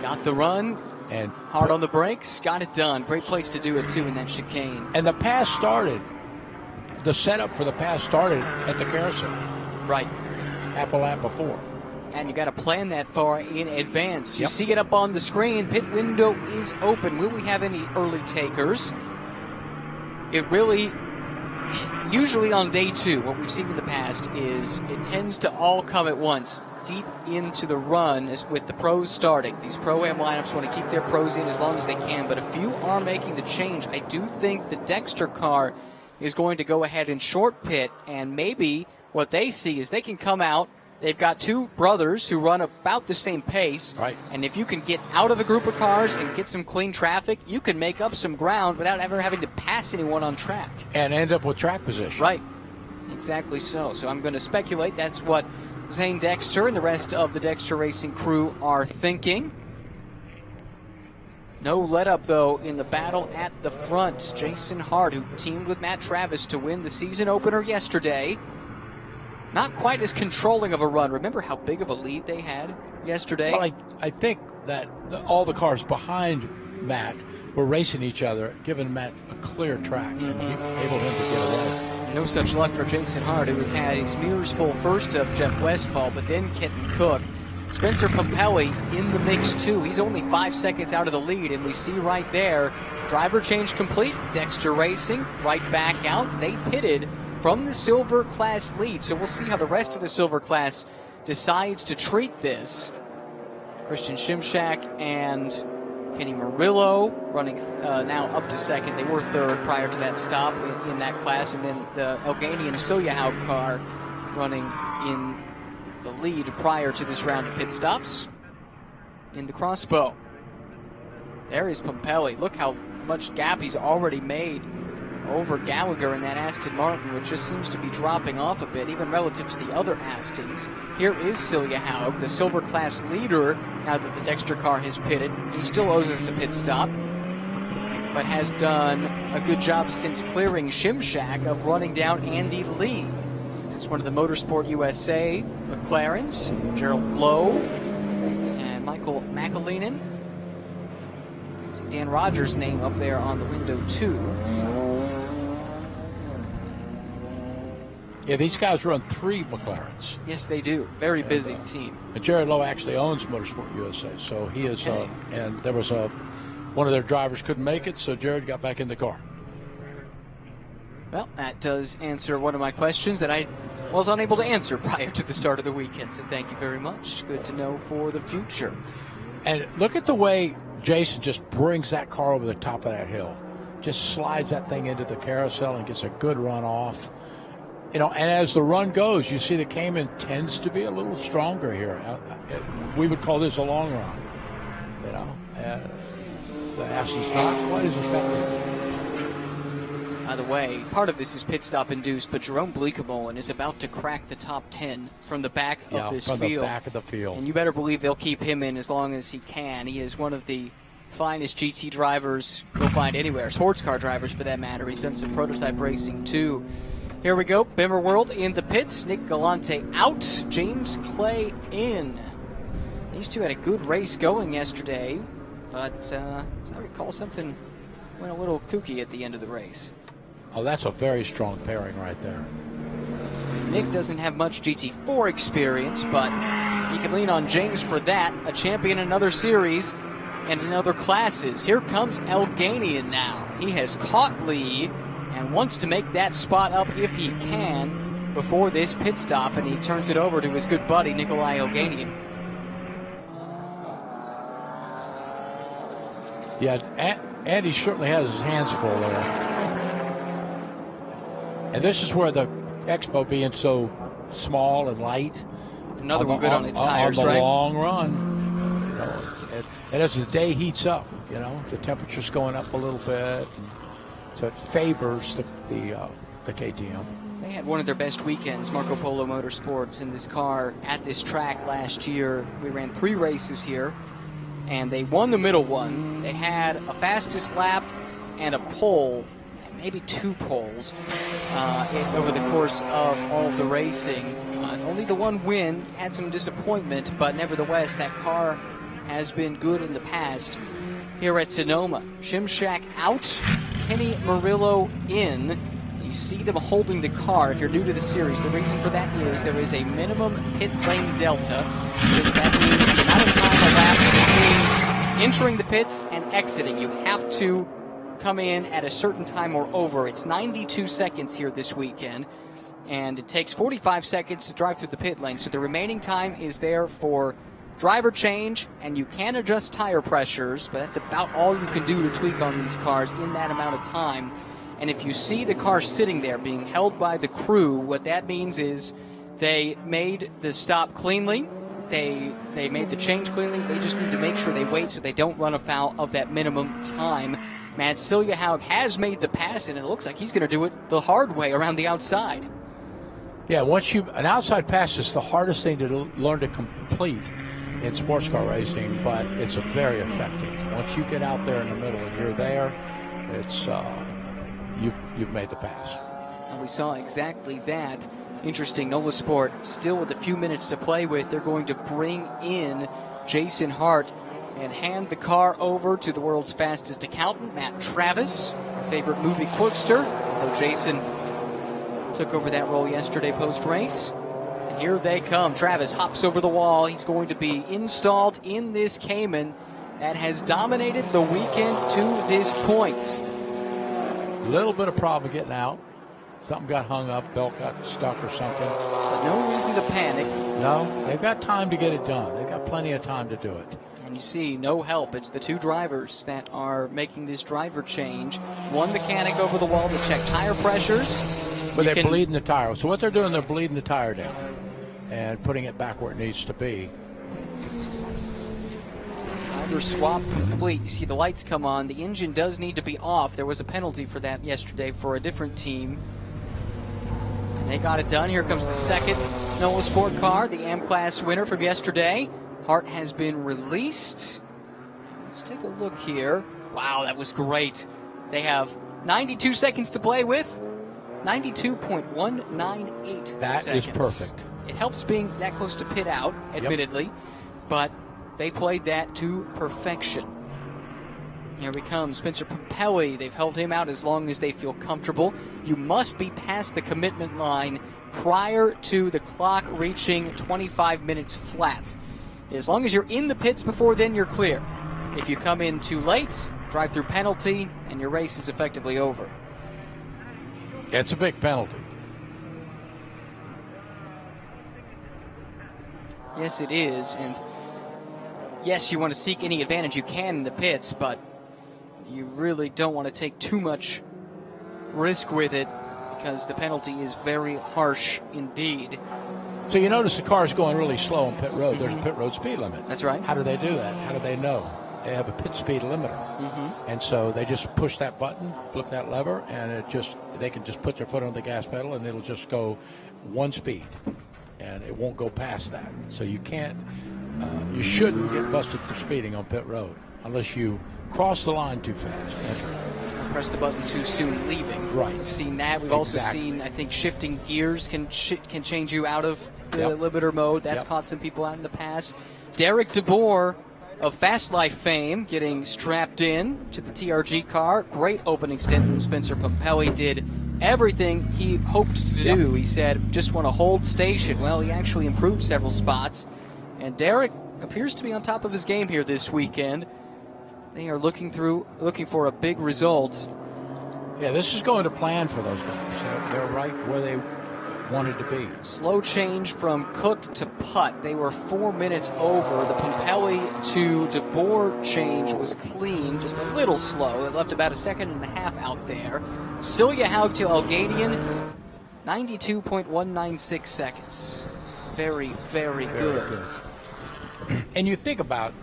Got the run. And hard on the brakes. Got it done. Great place to do it, too, in that chicane. And the pass started. The setup for the pass started at the carousel. Right. Half a lap before. And you got to plan that far in advance. You Yep. see it up on the screen. Pit window is open. Will we have any early takers? It really, usually on day 2, what we've seen in the past is it tends to all come at once, deep into the run with the pros starting. These Pro-Am lineups want to keep their pros in as long as they can, but if you are making the change, I do think the Dexter car is going to go ahead and short pit, and maybe what they see is they can come out. They've got 2 brothers who run about the same pace. Right. And if you can get out of a group of cars and get some clean traffic, you can make up some ground without ever having to pass anyone on track. And end up with track position. Right. Exactly so. So I'm going to speculate that's what Zane Dexter and the rest of the Dexter Racing crew are thinking. No let-up, though, in the battle at the front. Jason Hart, who teamed with Matt Travis to win the season opener yesterday, not quite as controlling of a run. Remember how big of a lead they had yesterday? Well, I think that all the cars behind Matt were racing each other, giving Matt a clear track and able him to get away. No such luck for Jason Hart, who has had his mirrors full first of Jeff Westphal, but then Kenton Cook. Spencer Pumpelly in the mix, too. He's only 5 seconds out of the lead, and we see right there, driver change complete. Dexter Racing right back out. They pitted from the Silver Class lead, so we'll see how the rest of the Silver Class decides to treat this. Christian Shimshak and Kenny Murillo running now up to second. They were third prior to that stop in that class, and then the Elgani and Soyahout car running in the lead prior to this round of pit stops in the crossbow. There is Pumpelly. Look how much gap he's already made over Gallagher in that Aston Martin, which just seems to be dropping off a bit, even relative to the other Astons. Here is Celia Haug, the Silver Class leader, now that the Dexter car has pitted. He still owes us a pit stop, but has done a good job since clearing Shimshak of running down Andy Lee. This is one of the Motorsport USA McLarens, Gerald Lowe and Michael McAleenan. See Dan Rogers' name up there on the window, too. Yeah, these guys run 3 McLarens. Yes, they do. Very busy team. And Jared Lowe actually owns Motorsport USA, so he is. Okay. And there was one of their drivers couldn't make it, so Jared got back in the car. Well, that does answer one of my questions that I was unable to answer prior to the start of the weekend, so thank you very much. Good to know for the future. And look at the way Jason just brings that car over the top of that hill. Just slides that thing into the carousel and gets a good run off. You know, and as the run goes, you see the Cayman tends to be a little stronger here. We would call this a long run. You know, the Aston's not quite as effective. By the way, part of this is pit stop induced, but Jerome Bleekemolen is about to crack the top 10 from the back of this from field. the back of the field. And you better believe they'll keep him in as long as he can. He is one of the finest GT drivers you'll find anywhere, sports car drivers for that matter. He's done some prototype racing too. Here we go, Bimmer World in the pits. Nick Galante out, James Clay in. These two had a good race going yesterday, but as I recall, something went a little kooky at the end of the race. Oh, that's a very strong pairing right there. Nick doesn't have much GT4 experience, but he can lean on James for that. A champion in another series and in other classes. Here comes Elganian now. He has caught Lee and wants to make that spot up if he can before this pit stop, and he turns it over to his good buddy, Nikolai Elganian. Yeah, Andy certainly has his hands full there. And this is where the Expo being so small and light. Another one good on its tires, on the right? long run. You know, and as the day heats up, you know, the temperature's going up a little bit. So it favors the KTM. They had one of their best weekends, Marco Polo Motorsports, in this car at this track last year. We ran 3 races here, and they won the middle one. They had a fastest lap and a pole, maybe 2 poles, over the course of all of the racing. Only the one win had some disappointment, but nevertheless, that car has been good in the past here at Sonoma. Shimshak out, Kenny Murillo in. You see them holding the car. If you're new to the series, the reason for that is there is a minimum pit lane delta. That means the amount of time elapsed between entering the pits and exiting. You have to come in at a certain time or over. It's 92 seconds here this weekend, and it takes 45 seconds to drive through the pit lane. So the remaining time is there for driver change, and you can adjust tire pressures, but that's about all you can do to tweak on these cars in that amount of time. And if you see the car sitting there being held by the crew, what that means is they made the stop cleanly, they made the change cleanly, they just need to make sure they wait so they don't run afoul of that minimum time. Matt Siljahaug has made the pass, and it looks like he's going to do it the hard way around the outside. Yeah, an outside pass is the hardest thing to learn to complete in sports car racing, but it's very effective. Once you get out there in the middle and you're there, it's you've made the pass. And we saw exactly that. Interesting, Nola Sport still with a few minutes to play with. They're going to bring in Jason Hart and hand the car over to the world's fastest accountant, Matt Travis, our favorite movie quirkster, although Jason took over that role yesterday post-race. And here they come. Travis hops over the wall. He's going to be installed in this Cayman that has dominated the weekend to this point. Little bit of problem getting out. Something got hung up, belt got stuck or something. But no reason to panic. No, they've got time to get it done. They've got plenty of time to do it. And you see, no help. It's the 2 drivers that are making this driver change. One mechanic over the wall to check tire pressures. But they're bleeding the tire. So what they're doing, they're bleeding the tire down and putting it back where it needs to be. Driver swap complete. You see the lights come on. The engine does need to be off. There was a penalty for that yesterday for a different team. And they got it done. Here comes the second Nola Sport car, the AM-Class winner from yesterday. Hart has been released. Let's take a look here. Wow, that was great. They have 92 seconds to play with. 92.198 That seconds. is perfect. It helps being that close to pit out, admittedly, but they played that to perfection. Here we come, Spencer Papelli. They've held him out as long as they feel comfortable. You must be past the commitment line prior to the clock reaching 25 minutes flat. As long as you're in the pits before then, you're clear. If you come in too late, drive-through penalty, and your race is effectively over. It's a big penalty. Yes, it is, and yes, you want to seek any advantage you can in the pits, but you really don't want to take too much risk with it because the penalty is very harsh indeed. So you notice the car's going really slow on pit road. There's a pit road speed limit. That's right. How do they do that? How do they know? They have a pit speed limiter. And so they just push that button, flip that lever, and they can just put their foot on the gas pedal and it'll just go one speed. And it won't go past that. So you you shouldn't get busted for speeding on pit road unless you cross the line too fast entering. Press the button too soon leaving. Right. We've seen that. We've also seen, I think, shifting gears can change you out of the limiter mode. That's caught some people out in the past. Derek DeBoer of Fast Life fame getting strapped in to the TRG car. Great opening stint from Spencer Papelli. Did everything he hoped to do. He said, just want to hold station. Well, he actually improved several spots. And Derek appears to be on top of his game here this weekend. They are looking for a big result. Yeah, this is going to plan for those guys. They're right where they wanted to be. Slow change from Cook to Putt. They were 4 minutes over. The Papelli to DeBoer change was clean, just a little slow. It left about a second and a half out there. Siljahaug to Algadian, 92.196 seconds. Very, very good. And you think about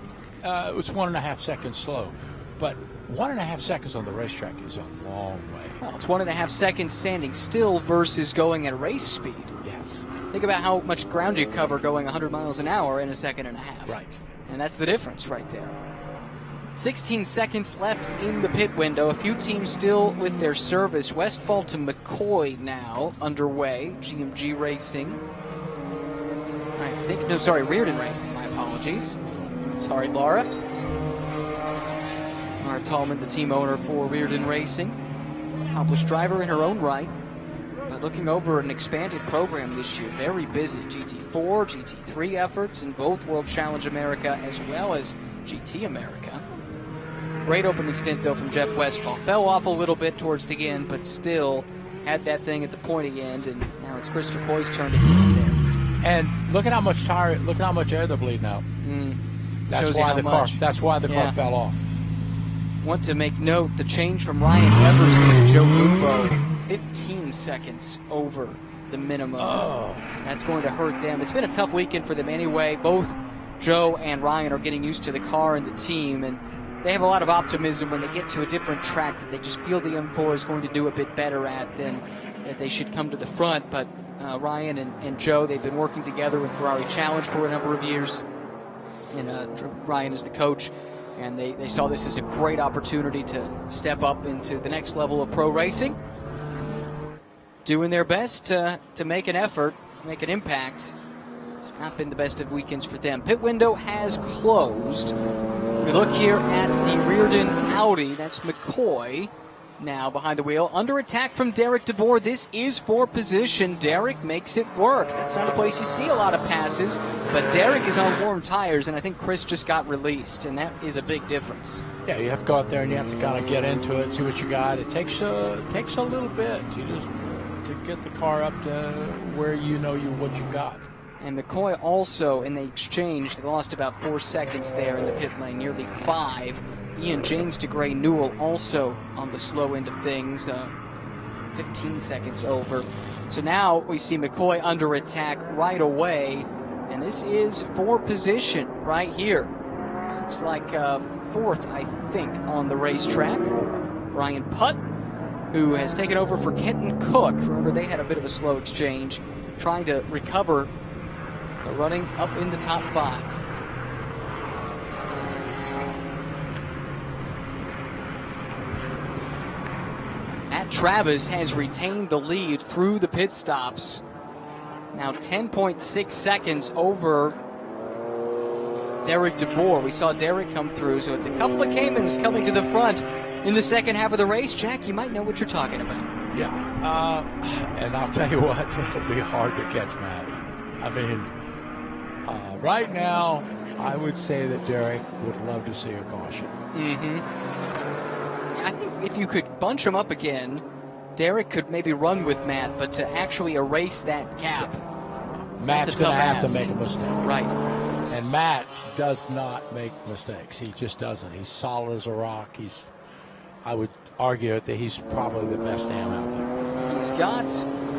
it was 1.5 seconds slow. But 1.5 seconds on the racetrack is a long way. Well, it's 1.5 seconds standing still versus going at race speed. Yes. Think about how much ground you cover going 100 miles an hour in a second and a half. Right. And that's the difference right there. 16 seconds left in the pit window. A few teams still with their service. Westphal to McCoy now underway. GMG Racing. Reardon Racing. My apologies. Sorry, Laura. Laura Tallman, the team owner for Reardon Racing. Accomplished driver in her own right. But looking over an expanded program this year, very busy. GT4, GT3 efforts in both World Challenge America as well as GT America. Great opening stint, though, from Jeff Westphal. Fell off a little bit towards the end, but still had that thing at the pointy end, and now it's Chris McCoy's turn to keep it there. And look at how much air they're bleeding out. That's why the car fell off. Want to make note, the change from Ryan Eversley to Joe Lupo, 15 seconds over the minimum. Oh. That's going to hurt them. It's been a tough weekend for them anyway. Both Joe and Ryan are getting used to the car and the team, and they have a lot of optimism when they get to a different track that they just feel the M4 is going to do a bit better at, then that they should come to the front. But Ryan and Joe, they've been working together in Ferrari Challenge for a number of years, and Ryan is the coach. And they saw this as a great opportunity to step up into the next level of pro racing. Doing their best to make an effort, make an impact. It's not been the best of weekends for them. Pit window has closed. We look here at the Reardon Audi. That's McCoy now behind the wheel. Under attack from Derek DeBoer. This is for position. Derek makes it work. That's not a place you see a lot of passes, but Derek is on warm tires, and I think Chris just got released, and that is a big difference. Yeah, you have to go out there and you have to kind of get into it, see what you got. It takes a little bit to get the car up to where you know what you got. And McCoy also, in the exchange, they lost about 4 seconds there in the pit lane, nearly 5. Ian James to Gray Newell also on the slow end of things, 15 seconds over. So now we see McCoy under attack right away, and this is for position right here. Looks like fourth, I think, on the racetrack. Brian Putt, who has taken over for Kenton Cook. Remember, they had a bit of a slow exchange, trying to recover, running up in the top 5. Travis has retained the lead through the pit stops. Now 10.6 seconds over Derek DeBoer. We saw Derek come through, so it's a couple of Caymans coming to the front in the second half of the race. Jack, you might know what you're talking about. Yeah, and I'll tell you what, it'll be hard to catch Matt. I mean, right now, I would say that Derek would love to see a caution. I think if you could bunch him up again, Derek could maybe run with Matt, but to actually erase that gap, Matt's going to have to make a mistake. Right. And Matt does not make mistakes. He just doesn't. He's solid as a rock. I would argue that he's probably the best ham out there. He's got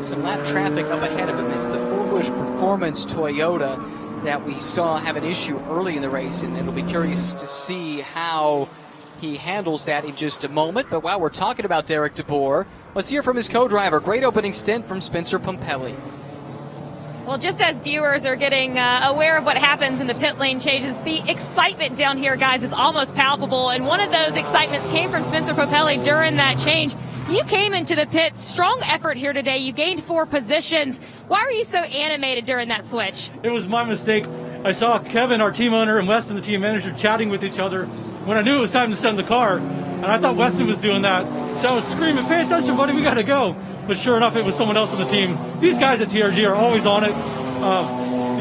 some lap traffic up ahead of him. It's the Forbush Performance Toyota that we saw have an issue early in the race, and it'll be curious to see how he handles that in just a moment. But while we're talking about Derek DeBoer, let's hear from his co-driver. Great opening stint from Spencer Pumpelly. Well, just as viewers are getting aware of what happens in the pit lane changes, the excitement down here, guys, is almost palpable. And one of those excitements came from Spencer Pumpelly during that change. You came into the pit, strong effort here today. You gained 4 positions. Why were you so animated during that switch? It was my mistake. I saw Kevin, our team owner, and Weston, the team manager, chatting with each other when I knew it was time to send the car. And I thought Weston was doing that. So I was screaming, "Pay attention, buddy, we got to go." But sure enough, it was someone else on the team. These guys at TRG are always on it.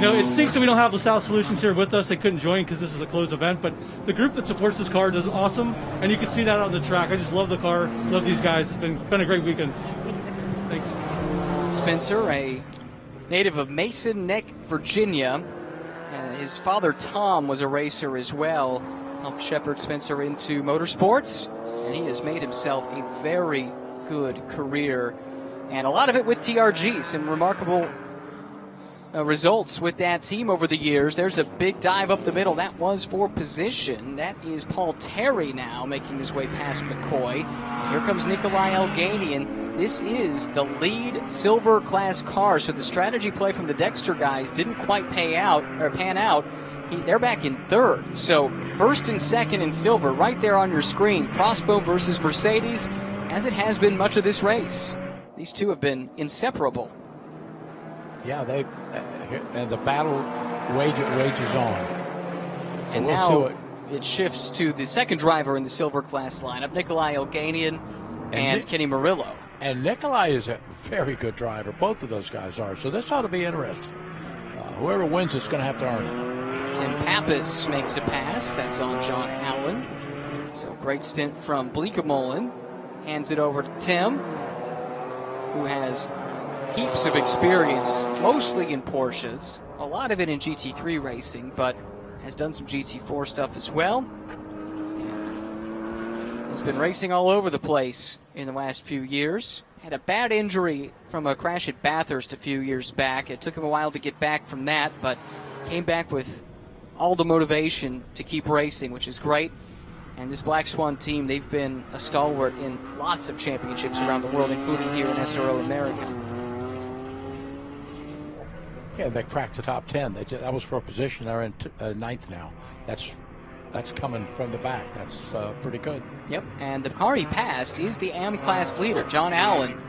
It stinks that we don't have LaSalle Solutions here with us. They couldn't join because this is a closed event. But the group that supports this car does awesome. And you can see that on the track. I just love the car, love these guys. It's been a great weekend. Thanks, Spencer. Thanks. Spencer, a native of Mason Neck, Virginia. His father, Tom, was a racer as well. Helped shepherd Spencer into motorsports. And he has made himself a very good career. And a lot of it with TRG. Some remarkable results with that team over the years. There's a big dive up the middle. That was for position. That is Paul Terry now making his way past McCoy. Here comes Nikolai Elganian. This is the lead silver class car, so the strategy play from the Dexter guys didn't quite pan out. They're back in third. So first and second in silver right there on your screen. Crossbow versus Mercedes, as it has been much of this race. These two have been inseparable. Yeah, and the battle wages on. So and we'll now see it shifts to the second driver in the silver class lineup, Nikolai Elganian and Kenny Murillo. And Nikolai is a very good driver. Both of those guys are. So this ought to be interesting. Whoever wins is going to have to earn it. Tim Pappas makes a pass. That's on John Allen. So great stint from Bleekemolen. Hands it over to Tim, who has heaps of experience, mostly in Porsches, a lot of it in GT3 racing, but has done some GT4 stuff as well. And has been racing all over the place in the last few years. Had a bad injury from a crash at Bathurst a few years back. It took him a while to get back from that, but came back with all the motivation to keep racing, which is great. And this Black Swan team, they've been a stalwart in lots of championships around the world, including here in SRO America. Yeah, they cracked the top 10. That was for a position. They're in ninth now. That's coming from the back. That's pretty good. Yep, and the car he passed is the AM class leader. John Allen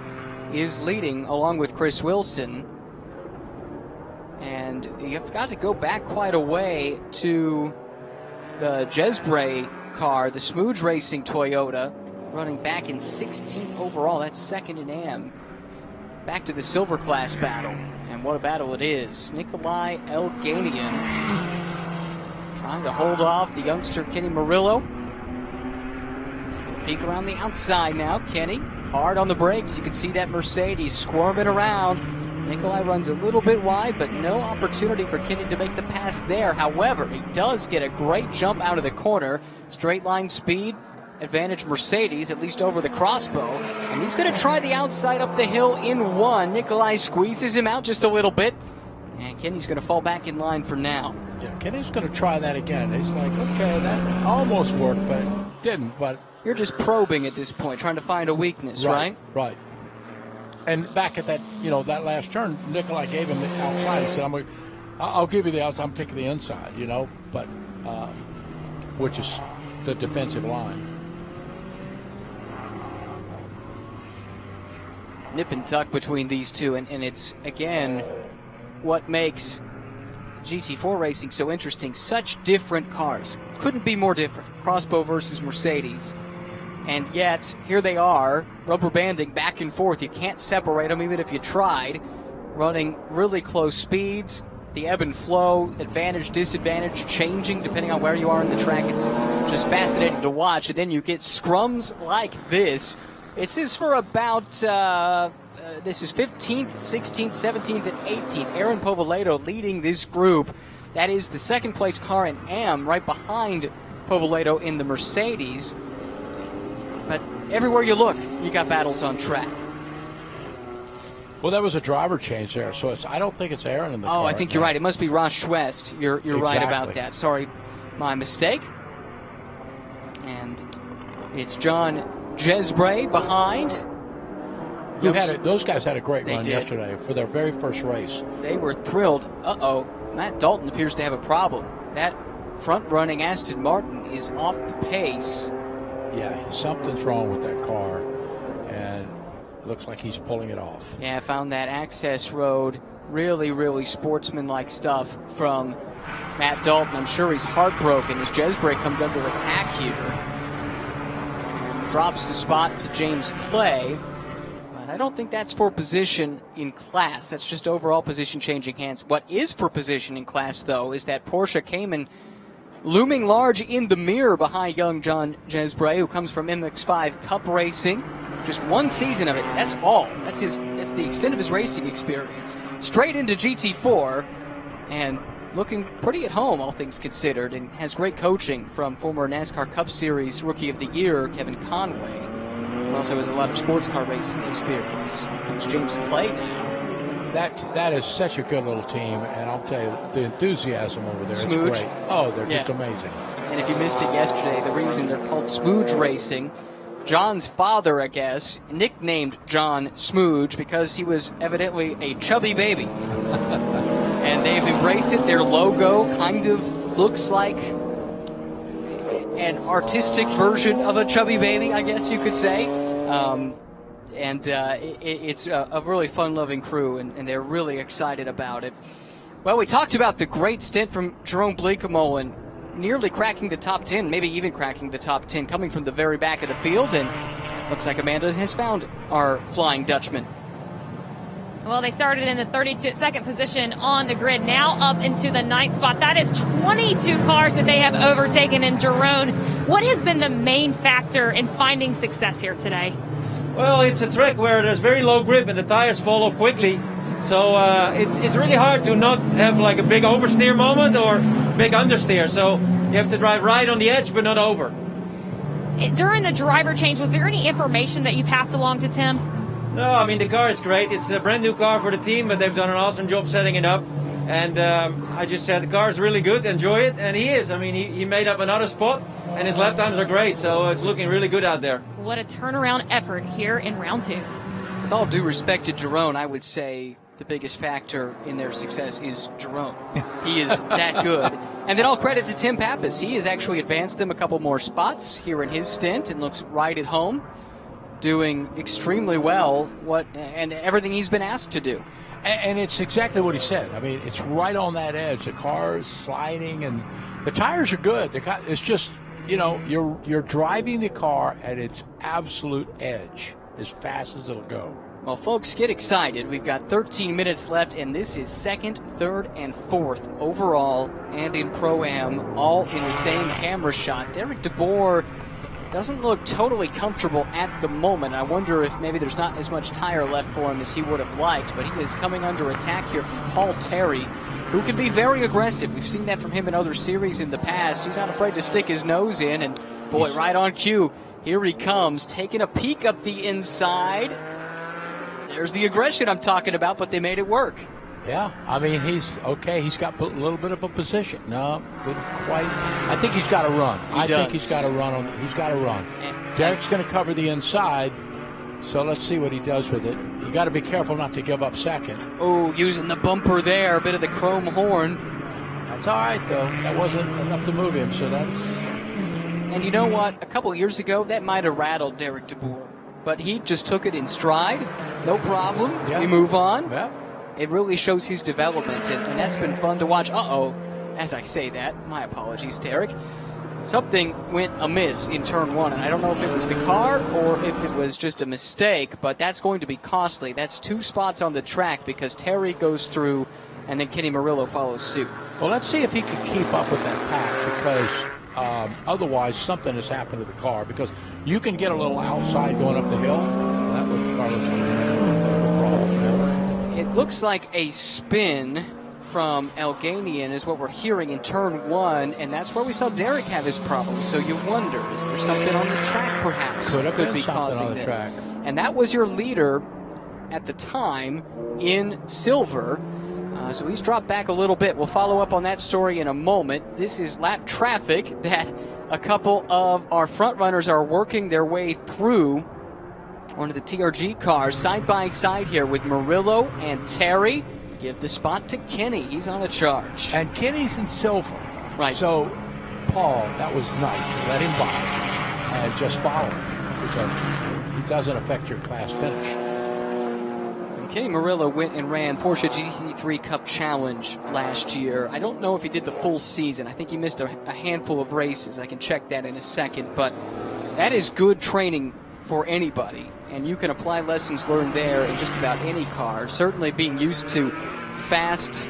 is leading along with Chris Wilson. And you've got to go back quite a way to the Jesbray car, the Smooge Racing Toyota, running back in 16th overall. That's second in AM. Back to the silver class battle. And what a battle it is. Nikolai Elganian trying to hold off the youngster Kenny Murillo. Taking a peek around the outside now. Kenny hard on the brakes. You can see that Mercedes squirming around. Nikolai runs a little bit wide, but no opportunity for Kenny to make the pass there. However, he does get a great jump out of the corner. Straight line speed. Advantage Mercedes, at least over the crossbow. And he's going to try the outside up the hill in one. Nikolai squeezes him out just a little bit. And Kenny's going to fall back in line for now. Yeah, Kenny's going to try that again. He's like, okay, that almost worked, but it didn't. But you're just probing at this point, trying to find a weakness, right? Right. And back at that, that last turn, Nikolai gave him the outside. He said, I'll give you the outside. I'm taking the inside, but which is the defensive line. Nip and tuck between these two, and it's, again, what makes GT4 racing so interesting. Such different cars. Couldn't be more different. Crossbow versus Mercedes. And yet, here they are, rubber banding back and forth. You can't separate them even if you tried. Running really close speeds. The ebb and flow, advantage, disadvantage, changing depending on where you are in the track. It's just fascinating to watch. And then you get scrums like this. This is for about, this is 15th, 16th, 17th, and 18th. Aaron Povoleto leading this group. That is the second place car in AM, right behind Povoleto in the Mercedes. But everywhere you look, you got battles on track. Well, that was a driver change there, so I don't think it's Aaron in the car. Oh, I think you're right. It must be Ross Schwest. You're right about Exactly. that. Sorry, my mistake. And it's John Jesbray behind. Those guys had a great They run did. yesterday for their very first race. They were thrilled. Uh-oh, Matt Dalton appears to have a problem. That front-running Aston Martin is off the pace. Yeah, something's wrong with that car, and it looks like he's pulling it off. Yeah, I found that access road really, really sportsman-like stuff from Matt Dalton. I'm sure he's heartbroken as Jesbray comes under attack here. And drops the spot to James Clay. But I don't think that's for position in class. That's just overall position changing hands. What is for position in class, though, is that Porsche Cayman looming large in the mirror behind young John Jesbray, who comes from MX-5 Cup racing. Just one season of it. That's all. That's the extent of his racing experience. Straight into GT4 and looking pretty at home, all things considered, and has great coaching from former NASCAR Cup Series Rookie of the Year, Kevin Conway. He also has a lot of sports car racing experience. Here comes James Clay now. that is such a good little team, and I'll tell you, the enthusiasm over there Smooge. is great. Oh, they're just amazing. And if you missed it yesterday, the reason they're called Smooge Racing, John's father, I guess, nicknamed John Smooge because he was evidently a chubby baby. And they've embraced it. Their logo kind of looks like an artistic version of a chubby baby, I guess you could say. It's a really fun-loving crew, and they're really excited about it. Well, we talked about the great stint from Jerome Bleekemolen, nearly cracking the top 10, maybe even cracking the top 10, coming from the very back of the field, and looks like Amanda has found our Flying Dutchman. Well, they started in the 32nd position on the grid, now up into the 9th spot. That is 22 cars that they have overtaken in Jerome. What has been the main factor in finding success here today? Well, it's a track where there's very low grip and the tires fall off quickly. So it's really hard to not have like a big oversteer moment or big understeer. So you have to drive right on the edge but not over. During the driver change, was there any information that you passed along to Tim? No, I mean, the car is great. It's a brand new car for the team, but they've done an awesome job setting it up. And I just said the car is really good, enjoy it, and he is. I mean, he made up another spot, and his lap times are great, so it's looking really good out there. What a turnaround effort here in round 2. With all due respect to Jerome, I would say the biggest factor in their success is Jerome. He is that good. And then all credit to Tim Pappas. He has actually advanced them a couple more spots here in his stint and looks right at home, doing extremely well and everything he's been asked to do. And it's exactly what he said. I mean, it's right on that edge. The car is sliding, and the tires are good. It's just, you're driving the car at its absolute edge as fast as it'll go. Well, folks, get excited. We've got 13 minutes left, and this is 2nd, 3rd, and 4th overall and in Pro-Am, all in the same camera shot. Derek DeBoer doesn't look totally comfortable at the moment. I wonder if maybe there's not as much tire left for him as he would have liked, but he is coming under attack here from Paul Terry, who can be very aggressive. We've seen that from him in other series in the past. He's not afraid to stick his nose in, and boy, right on cue, here he comes, taking a peek up the inside. There's the aggression I'm talking about, but they made it work. Yeah, I mean, he's okay. He's got a little bit of a position. No, couldn't quite. I think he's got to run. I think he's got to run. He's got to run. Derek's going to cover the inside, so let's see what he does with it. You got to be careful not to give up second. Oh, using the bumper there, a bit of the chrome horn. That's all right, though. That wasn't enough to move him, so that's... And you know what? A couple years ago, that might have rattled Derek DeBoer, but he just took it in stride. No problem. Yeah. We move on. Yeah. It really shows his development, and that's been fun to watch. Uh-oh, as I say that, my apologies, Derek. Something went amiss in turn 1, and I don't know if it was the car or if it was just a mistake, but that's going to be costly. That's 2 spots on the track because Terry goes through, and then Kenny Murillo follows suit. Well, let's see if he can keep up with that pack, because otherwise something has happened to the car, because you can get a little outside going up the hill. That was the car looks like a problem. It looks like a spin from Elganian is what we're hearing in turn 1, and that's where we saw Derek have his problem. So you wonder, is there something on the track perhaps Could be causing this? Track. And that was your leader at the time in silver. So he's dropped back a little bit. We'll follow up on that story in a moment. This is lap traffic that a couple of our front runners are working their way through. One of the TRG cars side by side here with Murillo and Terry. Give the spot to Kenny. He's on a charge. And Kenny's in silver. Right. So, Paul, that was nice. Let him by and just follow him, because it doesn't affect your class finish. And Kenny Murillo went and ran Porsche GT3 Cup Challenge last year. I don't know if he did the full season. I think he missed a handful of races. I can check that in a second. But that is good training for anybody, and you can apply lessons learned there in just about any car. Certainly being used to fast,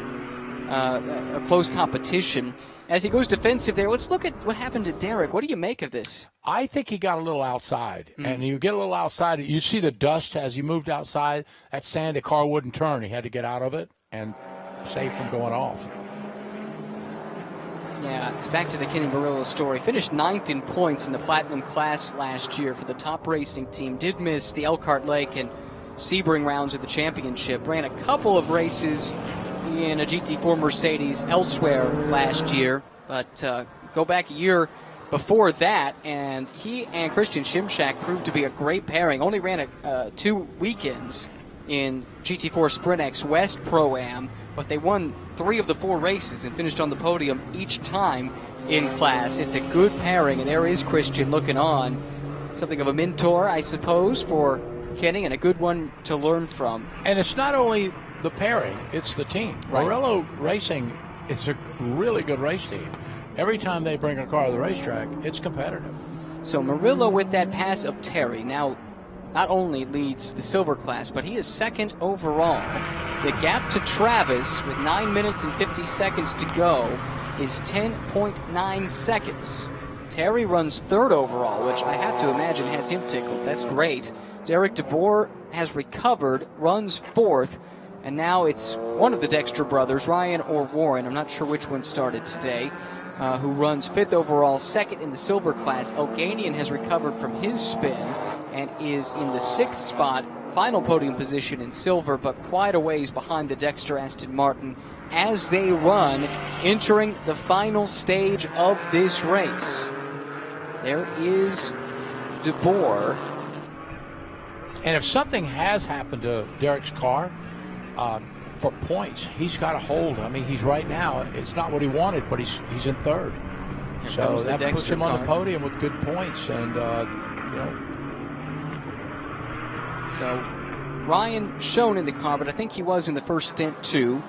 close competition. As he goes defensive there, let's look at what happened to Derek. What do you make of this? I think he got a little outside, and you get a little outside. You see the dust as he moved outside. That sand, the car wouldn't turn. He had to get out of it and save from going off. Yeah, it's back to the Kenny Murillo story. Finished 9th in points in the Platinum class last year for the top racing team. Did miss the Elkhart Lake and Sebring rounds of the championship. Ran a couple of races in a GT4 Mercedes elsewhere last year, but go back a year before that, and he and Christian Shimshak proved to be a great pairing. Only ran 2 weekends in GT4 Sprint X West Pro-Am, but they won 3 of the 4 races and finished on the podium each time in class. It's a good pairing, and there is Christian looking on. Something of a mentor, I suppose, for Kenny, and a good one to learn from. And it's not only the pairing, it's the team. Right. Morello Racing is a really good race team. Every time they bring a car to the racetrack, it's competitive. So Murillo, with that pass of Terry, now not only leads the silver class, but he is second overall. The gap to Travis, with 9 minutes and 50 seconds to go, is 10.9 seconds. Terry runs third overall, which I have to imagine has him tickled. That's great. Derek DeBoer has recovered, runs fourth, and now it's one of the Dexter brothers, Ryan or Warren, I'm not sure which one started today, who runs fifth overall, second in the silver class. Elganian has recovered from his spin and is in the 6th spot, final podium position in silver, but quite a ways behind the Dexter Aston Martin as they run, entering the final stage of this race. There is DeBoer. And if something has happened to Derek's car, for points, he's got a hold. I mean, he's right now, it's not what he wanted, but he's in third. So that puts him on the podium with good points. And, So Ryan shown in the car, but I think he was in the first stint too.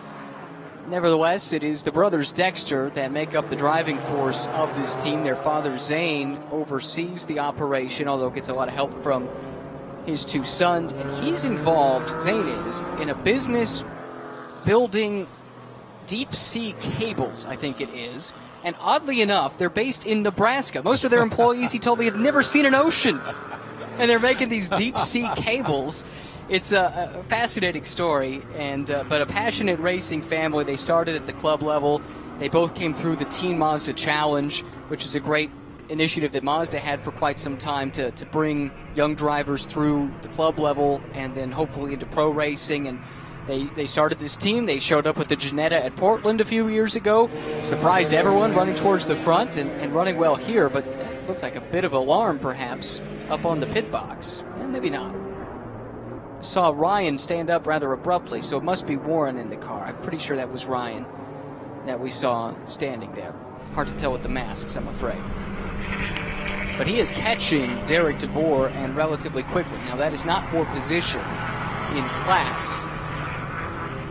Nevertheless, it is the brothers Dexter that make up the driving force of this team. Their father, Zane, oversees the operation, although gets a lot of help from his 2 sons. And he's involved, Zane is, in a business building deep sea cables, I think it is. And oddly enough, they're based in Nebraska. Most of their employees, he told me, have never seen an ocean. And they're making these deep sea cables. It's a fascinating story, and but a passionate racing family. They started at the club level. They both came through the Teen Mazda Challenge, which is a great initiative that Mazda had for quite some time to bring young drivers through the club level and then hopefully into pro racing. And they started this team. They showed up with the Ginetta at Portland a few years ago. Surprised everyone, running towards the front and running well here, but it looked like a bit of alarm perhaps up on the pit box. And maybe not. Saw Ryan stand up rather abruptly, so it must be Warren in the car. I'm pretty sure that was Ryan that we saw standing there. Hard to tell with the masks, I'm afraid. But he is catching Derek DeBoer, and relatively quickly. Now, that is not for position in class.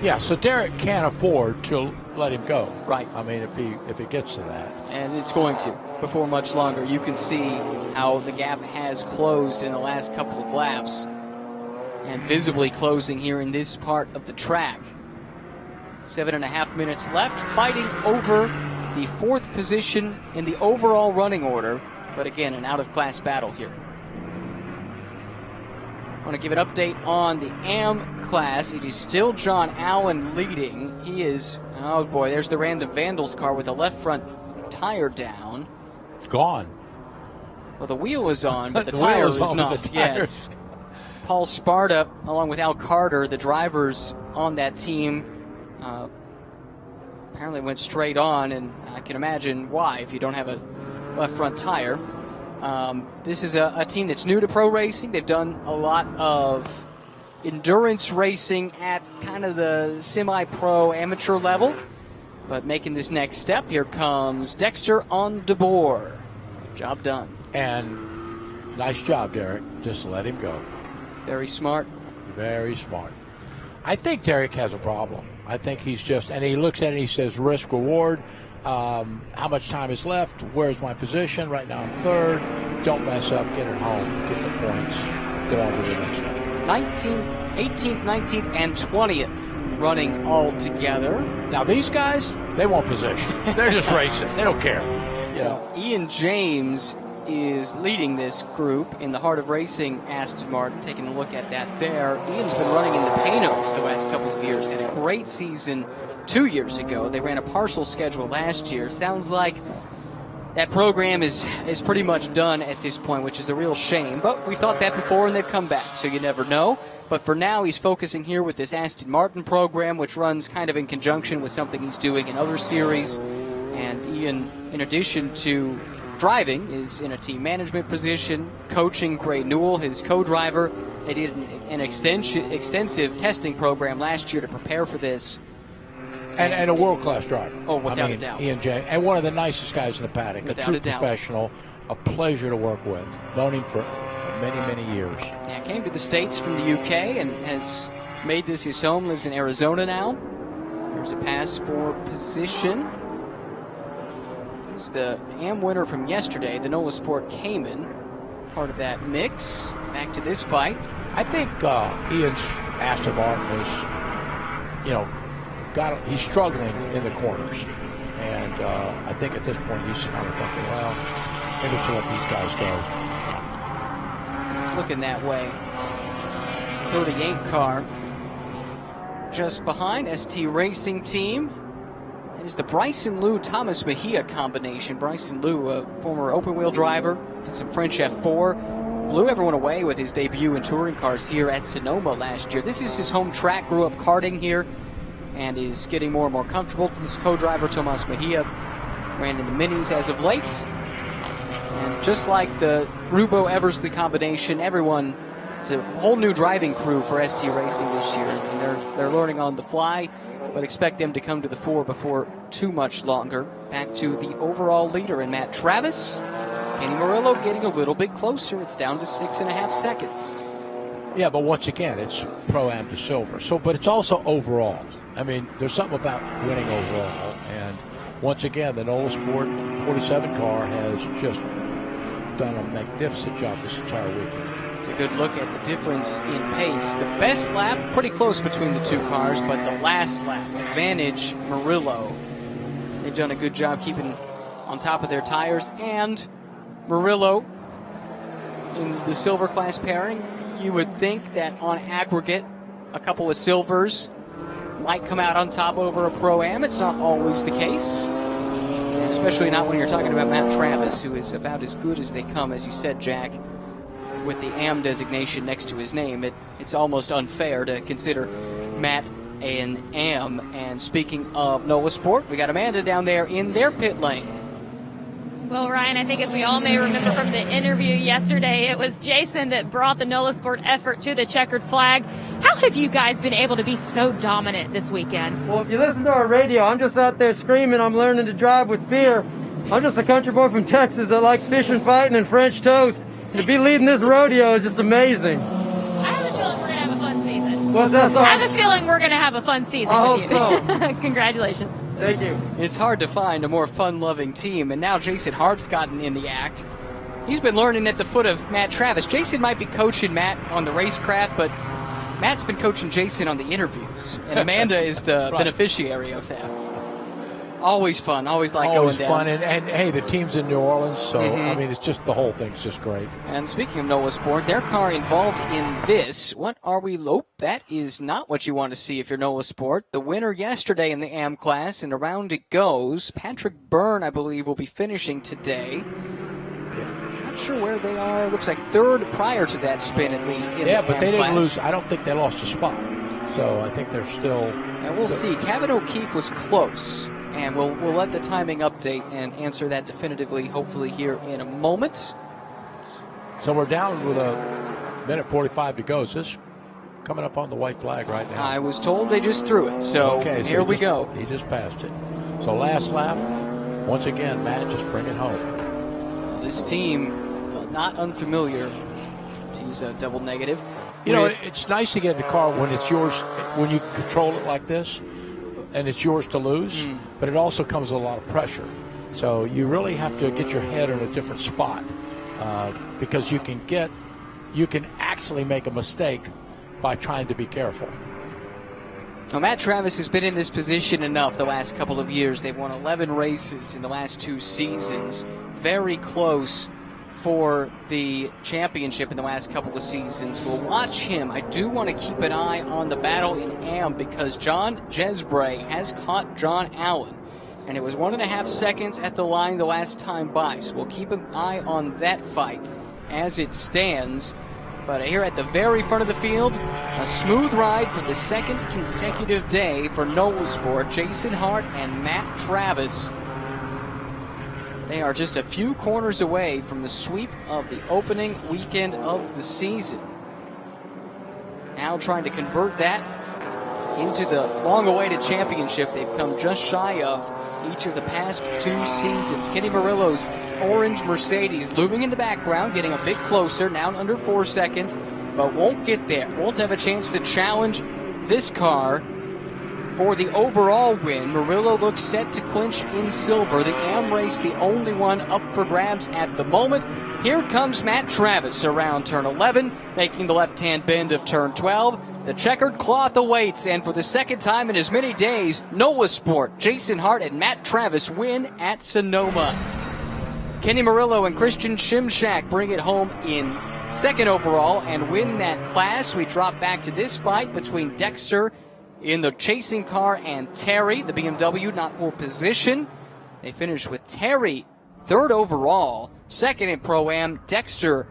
Yeah, so Derek can't afford to let him go. Right. I mean, if he gets to that. And it's going to before much longer. You can see how the gap has closed in the last couple of laps, and visibly closing here in this part of the track. 7.5 minutes left, fighting over the 4th position in the overall running order, but again, an out-of-class battle here. I want to give an update on the AM class. It is still John Allen leading. He is, oh boy, there's the Random Vandals car with the left front tire down. Gone. Well, the wheel is on, but the tire is not. Yes. Paul Sparta, along with Al Carter, the drivers on that team, apparently went straight on, and I can imagine why if you don't have a left front tire. This is a team that's new to pro racing. They've done a lot of endurance racing at kind of the semi-pro amateur level, but making this next step, here comes Dexter on DeBoer. Job done. And nice job, Derek. Just let him go. Very smart. Very smart. I think Derek has a problem. I think he's just, and he looks at it and he says, risk, reward. How much time is left? Where's my position? Right now I'm third. Don't mess up. Get it home. Get the points. Go on to the next one. 19th, 18th, 19th, and 20th running all together. Now these guys, they want position. They're just racing. They don't care. So Ian James is leading this group in the Heart of Racing Aston Martin. Taking a look at that there. Ian's been running in the Panos the last couple of years. Had a great season 2 years ago. They ran a partial schedule last year. Sounds like that program is pretty much done at this point, which is a real shame. But we thought that before, and they've come back, so you never know. But for now, he's focusing here with this Aston Martin program, which runs kind of in conjunction with something he's doing in other series. And Ian, in addition to driving, is in a team management position, coaching Gray Newell, his co-driver. They did an extensive testing program last year to prepare for this. And a world-class driver. Oh, without a doubt. Ian J. And one of the nicest guys in the paddock. Without a true a doubt. Professional. A pleasure to work with. Known him for many, many years. Yeah, came to the States from the UK and has made this his home, lives in Arizona now. There's a pass for position. He's the AM winner from yesterday, the NOLA Sport Cayman. Part of that mix. Back to this fight. I think Ian's Aston Martin is, he's struggling in the corners. And I think at this point he's kind of thinking, well, maybe we should let these guys go. It's looking that way. 38 car. Just behind ST Racing Team. That is the Bryson Liu-Thomas Mejia combination. Bryson Liu, a former open-wheel driver, did some French F4. Blew everyone away with his debut in touring cars here at Sonoma last year. This is his home track, grew up karting here, and is getting more and more comfortable. His co-driver, Tomas Mejia, ran in the minis as of late. And just like the Rubo-Eversley combination, it's a whole new driving crew for ST Racing this year, and they're learning on the fly, but expect them to come to the fore before too much longer. Back to the overall leader in Matt Travis. Kenny Murillo getting a little bit closer. It's down to 6.5 seconds. Yeah, but once again, it's Pro-Am to silver. But it's also overall. I mean, there's something about winning overall. And once again, the NOLA Sport 47 car has just done a magnificent job this entire weekend. It's a good look at the difference in pace. The best lap, pretty close between the two cars, but the last lap, advantage Murillo. They've done a good job keeping on top of their tires. And Murillo, in the silver class pairing, you would think that on aggregate, a couple of silvers might come out on top over a Pro-Am. It's not always the case. And especially not when you're talking about Matt Travis, who is about as good as they come, as you said, Jack. With the AM designation next to his name, it's almost unfair to consider Matt an AM. And speaking of NOLA Sport, we got Amanda down there in their pit lane. Well, Ryan, I think as we all may remember from the interview yesterday, it was Jason that brought the NOLA Sport effort to the checkered flag. How have you guys been able to be so dominant this weekend? Well, if you listen to our radio, I'm just out there screaming, I'm learning to drive with fear. I'm just a country boy from Texas that likes fishing, fighting, and French toast. To be leading this rodeo is just amazing. I have a feeling we're going to have a fun season. What's that song? I have a feeling we're going to have a fun season I with hope you. so. Congratulations. Thank you. It's hard to find a more fun-loving team, and now Jason Hart's gotten in the act. He's been learning at the foot of Matt Travis. Jason might be coaching Matt on the racecraft, but Matt's been coaching Jason on the interviews, and Amanda is the beneficiary of that. Always fun. Always like always going down. fun. And hey, the team's in New Orleans, so I mean, it's just the whole thing's just great. And speaking of NOLA Sport, their car involved in this. What are we? Oh, that is not what you want to see if you're NOLA Sport. The winner yesterday in the AM class, and around it goes. Patrick Byrne, I believe, will be finishing today. Not sure where they are. Looks like third prior to that spin, at least. In Yeah, the but AM they didn't class. lose. I don't think they lost a spot. So I think they're still. And we'll see. Kevin O'Keefe was close. And we'll let the timing update and answer that definitively, hopefully, here in a moment. So we're down with a minute 45 to go. Is this coming up on the white flag right now? I was told they just threw it, so okay, here we go. He just passed it. So last lap, once again, Matt, just bring it home. This team, not unfamiliar, to use a double negative. You know, it's nice to get in the car when it's yours, when you control it like this, and it's yours to lose, but it also comes with a lot of pressure. So you really have to get your head in a different spot because you can actually make a mistake by trying to be careful. Now, Matt Travis has been in this position enough the last couple of years. They've won 11 races in the last 2 seasons. Very close for the championship in the last couple of seasons. We'll watch him. I do want to keep an eye on the battle in AM because John Jesbray has caught John Allen and it was 1.5 seconds at the line the last time by. So we'll keep an eye on that fight as it stands. But here at the very front of the field, a smooth ride for the second consecutive day for NOLA Sport. Jason Hart and Matt Travis. They are just a few corners away from the sweep of the opening weekend of the season. Now trying to convert that into the long-awaited championship they've come just shy of each of the past 2 seasons. Kenny Murillo's orange Mercedes looming in the background, getting a bit closer, now under 4 seconds, but won't get there. Won't have a chance to challenge this car for the overall win. Murillo looks set to clinch in silver. The AM race, the only one up for grabs at the moment. Here comes Matt Travis around turn 11, making the left-hand bend of turn 12. The checkered cloth awaits, and for the second time in as many days, NOLA Sport, Jason Hart and Matt Travis win at Sonoma. Kenny Murillo and Christian Shimshak bring it home in second overall and win that class. We drop back to this fight between Dexter in the chasing car and Terry, the BMW, not for position. They finish with Terry third overall, second in Pro-Am. Dexter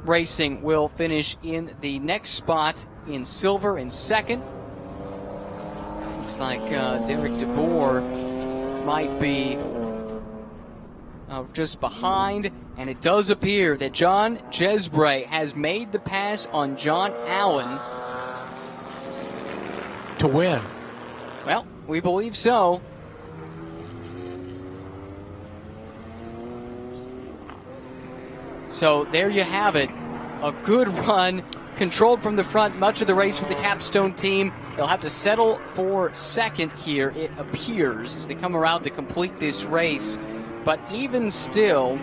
Racing will finish in the next spot in silver in second. Looks like Derek DeBoer might be just behind, and it does appear that John Jesbray has made the pass on John Allen to win. Well, we believe so. So there you have it. A good run, controlled from the front much of the race with the Capstone team. They'll have to settle for second here, it appears, as they come around to complete this race. But even still,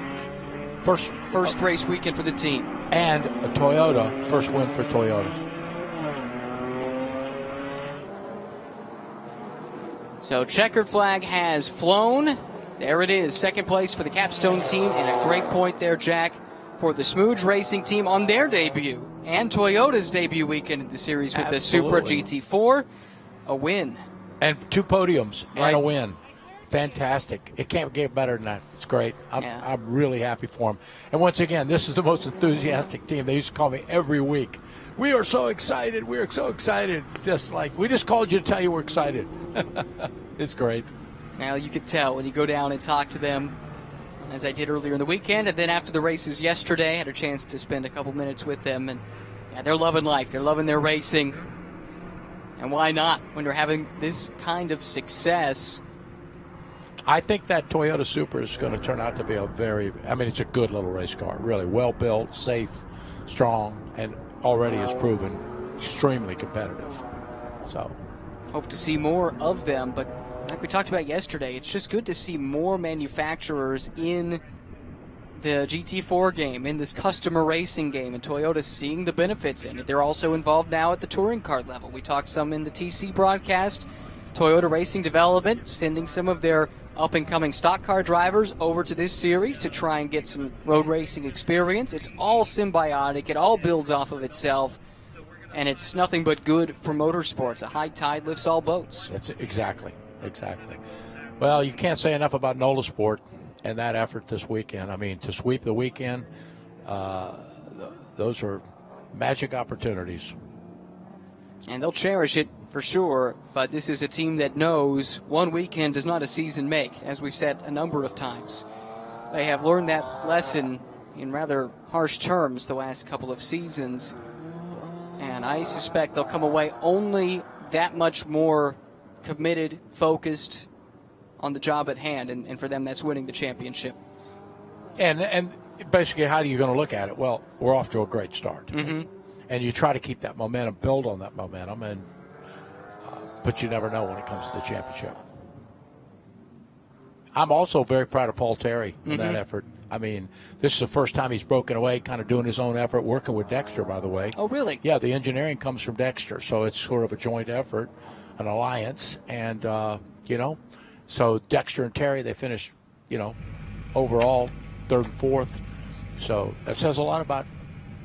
first race weekend for the team. And a Toyota, first win for Toyota. So checkered flag has flown. There it is, second place for the Capstone team, and a great point there, Jack, for the Smooge Racing team on their debut and Toyota's debut weekend in the series with the Supra GT4. A win. And 2 podiums and a win. Fantastic. It can't get better than that. It's great. I'm really happy for them. And once again, this is the most enthusiastic team. They used to call me every week. We are so excited. We are so excited. Just like, we just called you to tell you we're excited. It's great. Now, you could tell when you go down and talk to them, as I did earlier in the weekend, and then after the races yesterday, I had a chance to spend a couple minutes with them, and they're loving life. They're loving their racing. And why not when you're having this kind of success? I think that Toyota Supra is going to turn out to be it's a good little race car. Really well built, safe, strong, and already has proven extremely competitive. So, hope to see more of them, but like we talked about yesterday, it's just good to see more manufacturers in the GT4 game, in this customer racing game, and Toyota seeing the benefits in it. They're also involved now at the touring car level. We talked some in the TC broadcast. Toyota Racing Development sending some of their up-and-coming stock car drivers over to this series to try and get some road racing experience. It's all symbiotic. It all builds off of itself, and it's nothing but good for motorsports. A high tide lifts all boats. That's exactly. Well, you can't say enough about NOLA Sport and that effort this weekend. I mean, to sweep the weekend, those are magic opportunities. And they'll cherish it for sure, but this is a team that knows one weekend does not a season make, as we've said a number of times. They have learned that lesson in rather harsh terms the last couple of seasons, and I suspect they'll come away only that much more committed, focused on the job at hand, and for them that's winning the championship. And basically, how are you going to look at it? Well, we're off to a great start. Mm-hmm. And you try to keep that momentum, build on that momentum, and but you never know when it comes to the championship. I'm also very proud of Paul Terry in that effort. I mean, this is the first time he's broken away, kind of doing his own effort, working with Dexter, by the way. Oh, really? Yeah, the engineering comes from Dexter, so it's sort of a joint effort, an alliance, and, so Dexter and Terry, they finished, overall third and fourth. So that says a lot about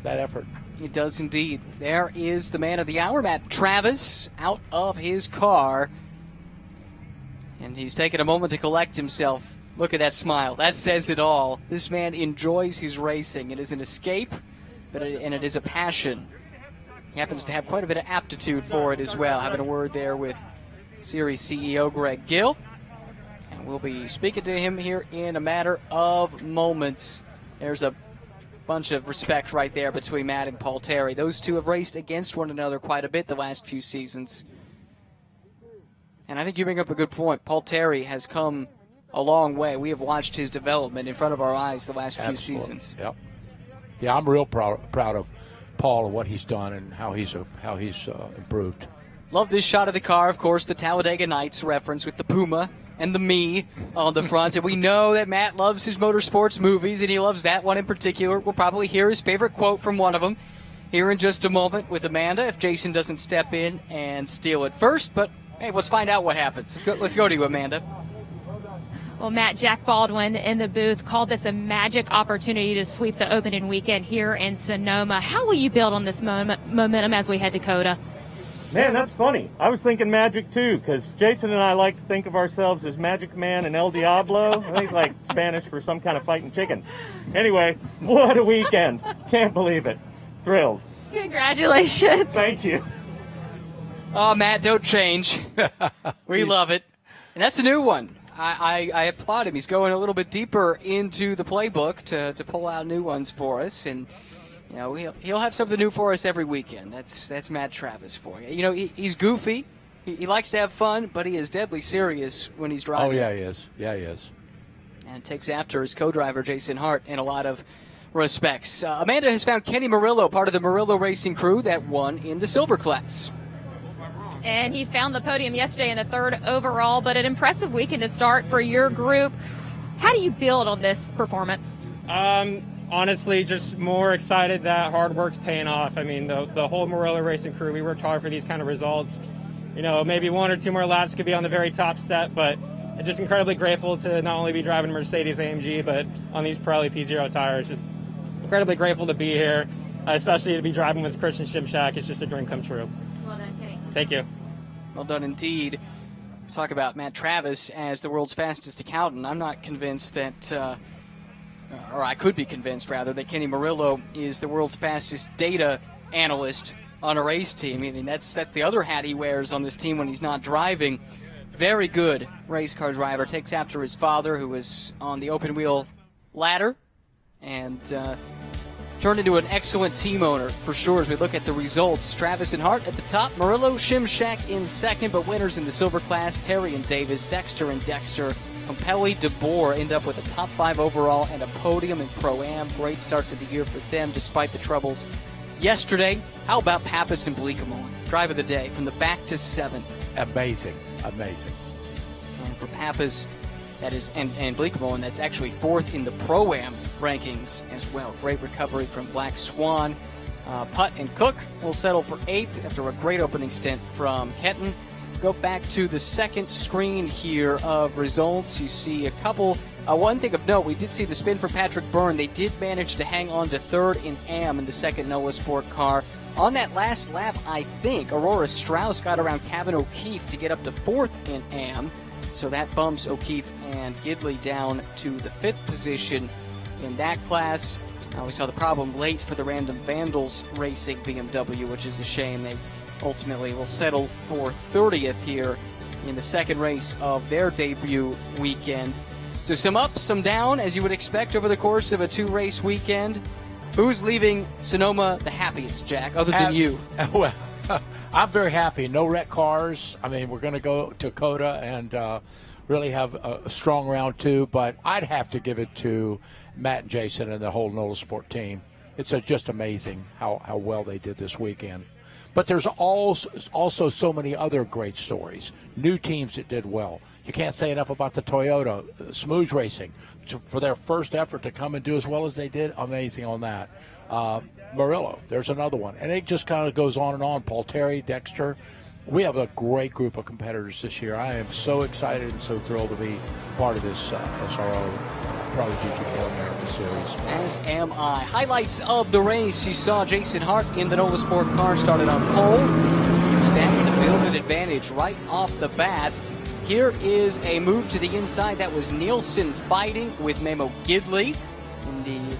that effort. It does indeed. There is the man of the hour, Matt Travis, out of his car. And he's taken a moment to collect himself. Look at that smile. That says it all. This man enjoys his racing. It is an escape, and it is a passion. He happens to have quite a bit of aptitude for it as well. Having a word there with Series CEO Greg Gill. And we'll be speaking to him here in a matter of moments. There's a bunch of respect right there between Matt and Paul Terry. Those two have raced against one another quite a bit the last few seasons. And I think you bring up a good point. Paul Terry has come a long way. We have watched his development in front of our eyes the last few seasons. Yep. Yeah, I'm real proud of Paul and what he's done and how he's improved. Love this shot of the car, of course, the Talladega Nights reference with the Puma and the me on the front. And we know that Matt loves his motorsports movies, and he loves that one in particular. We'll probably hear his favorite quote from one of them here in just a moment with Amanda if Jason doesn't step in and steal it first. But, hey, let's find out what happens. Let's go to you, Amanda. Well, Matt, Jack Baldwin in the booth called this a magic opportunity to sweep the opening weekend here in Sonoma. How will you build on this momentum as we head to COTA? Man, that's funny. I was thinking magic too, because Jason and I like to think of ourselves as Magic Man and El Diablo. I think it's like Spanish for some kind of fighting chicken. Anyway, what a weekend. Can't believe it. Thrilled. Congratulations. Thank you. Oh, Matt, don't change. We love it. And that's a new one. I applaud him. He's going a little bit deeper into the playbook to pull out new ones for us. And you know, he'll have something new for us every weekend. That's Matt Travis for you. You know, he's goofy. He likes to have fun, but he is deadly serious when he's driving. Oh, yeah, he is. Yeah, he is. And takes after his co-driver, Jason Hart, in a lot of respects. Amanda has found Kenny Murillo, part of the Murillo Racing crew that won in the silver class. And he found the podium yesterday in the third overall, but an impressive weekend to start for your group. How do you build on this performance? Honestly, just more excited that hard work's paying off. I mean, the whole Murillo Racing crew, we worked hard for these kind of results. You know, maybe one or two more laps could be on the very top step, but I'm just incredibly grateful to not only be driving a Mercedes AMG, but on these Pirelli P0 tires. Just incredibly grateful to be here, especially to be driving with Christian Shimshak. It's just a dream come true. Well done, Kenny. Thank you. Well done indeed. Talk about Matt Travis as the world's fastest accountant. I'm not convinced that, or I could be convinced rather, that Kenny Murillo is the world's fastest data analyst on a race team. I mean, that's the other hat he wears on this team when he's not driving. Very good race car driver. Takes after his father, who was on the open wheel ladder, and turned into an excellent team owner for sure as we look at the results. Travis and Hart at the top, Murillo, Shimshak in second, but winners in the silver class, Terry and Davis, Dexter and Dexter, Pompelli, DeBoer end up with a top 5 overall and a podium in Pro-Am. Great start to the year for them despite the troubles yesterday. How about Pappas and Bleekemolen? Drive of the day from the back to 7th. Amazing. And for Pappas, that is, and Bleekemolen, that's actually 4th in the Pro-Am rankings as well. Great recovery from Black Swan. Putt and Cook will settle for 8th after a great opening stint from Kenton. Go back to the second screen here of results. You see a couple. One thing of note, we did see the spin for Patrick Byrne. They did manage to hang on to 3rd in AM in the second Noah Sport car. On that last lap, I think, Aurora Strauss got around Kevin O'Keefe to get up to 4th in AM. So that bumps O'Keefe and Gidley down to the 5th position in that class. We saw the problem late for the Random Vandals Racing BMW, which is a shame. They ultimately will settle for 30th here in the second race of their debut weekend. So some up, some down, as you would expect over the course of a 2-race weekend. Who's leaving Sonoma the happiest, Jack, other than you? Well, I'm very happy. No wreck cars. I mean, we're going to go to COTA and really have a strong round 2, but I'd have to give it to Matt and Jason and the whole Nola Sport team. It's just amazing how well they did this weekend. But there's also so many other great stories, new teams that did well. You can't say enough about the Toyota, Smooth Racing, for their first effort to come and do as well as they did. Amazing on that. Murillo, there's another one. And it just kind of goes on and on. Paul Terry, Dexter. We have a great group of competitors this year. I am so excited and so thrilled to be part of this SRO Pirelli GT4 America series. As am I. Highlights of the race. You saw Jason Hart in the Nola Sport car started on pole. Used that to build an advantage right off the bat. Here is a move to the inside. That was Nielsen fighting with Memo Gidley. In the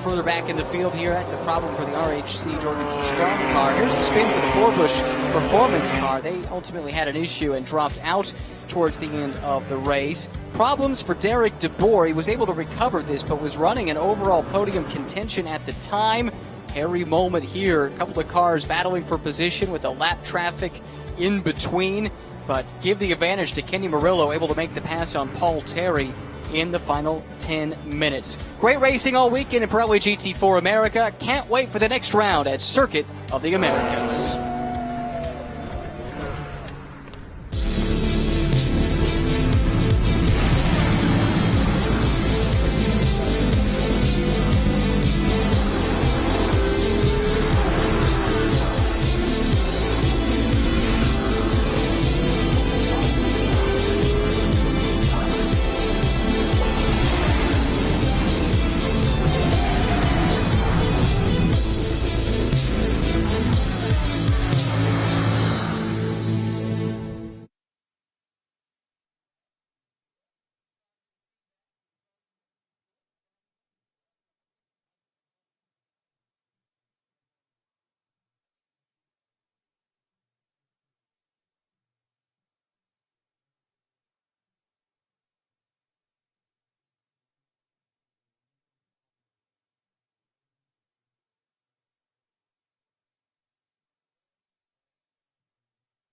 further back in the field here, that's a problem for the RHC Jorgensen Strong car. Here's the spin for the Forbush Performance car. They ultimately had an issue and dropped out towards the end of the race. Problems for Derek DeBoer. He was able to recover this, but was running an overall podium contention at the time. Hairy moment here. A couple of cars battling for position with a lap traffic in between, but give the advantage to Kenny Murillo, able to make the pass on Paul Terry in the final 10 minutes. Great racing all weekend in Pirelli GT4 America. Can't wait for the next round at Circuit of the Americas.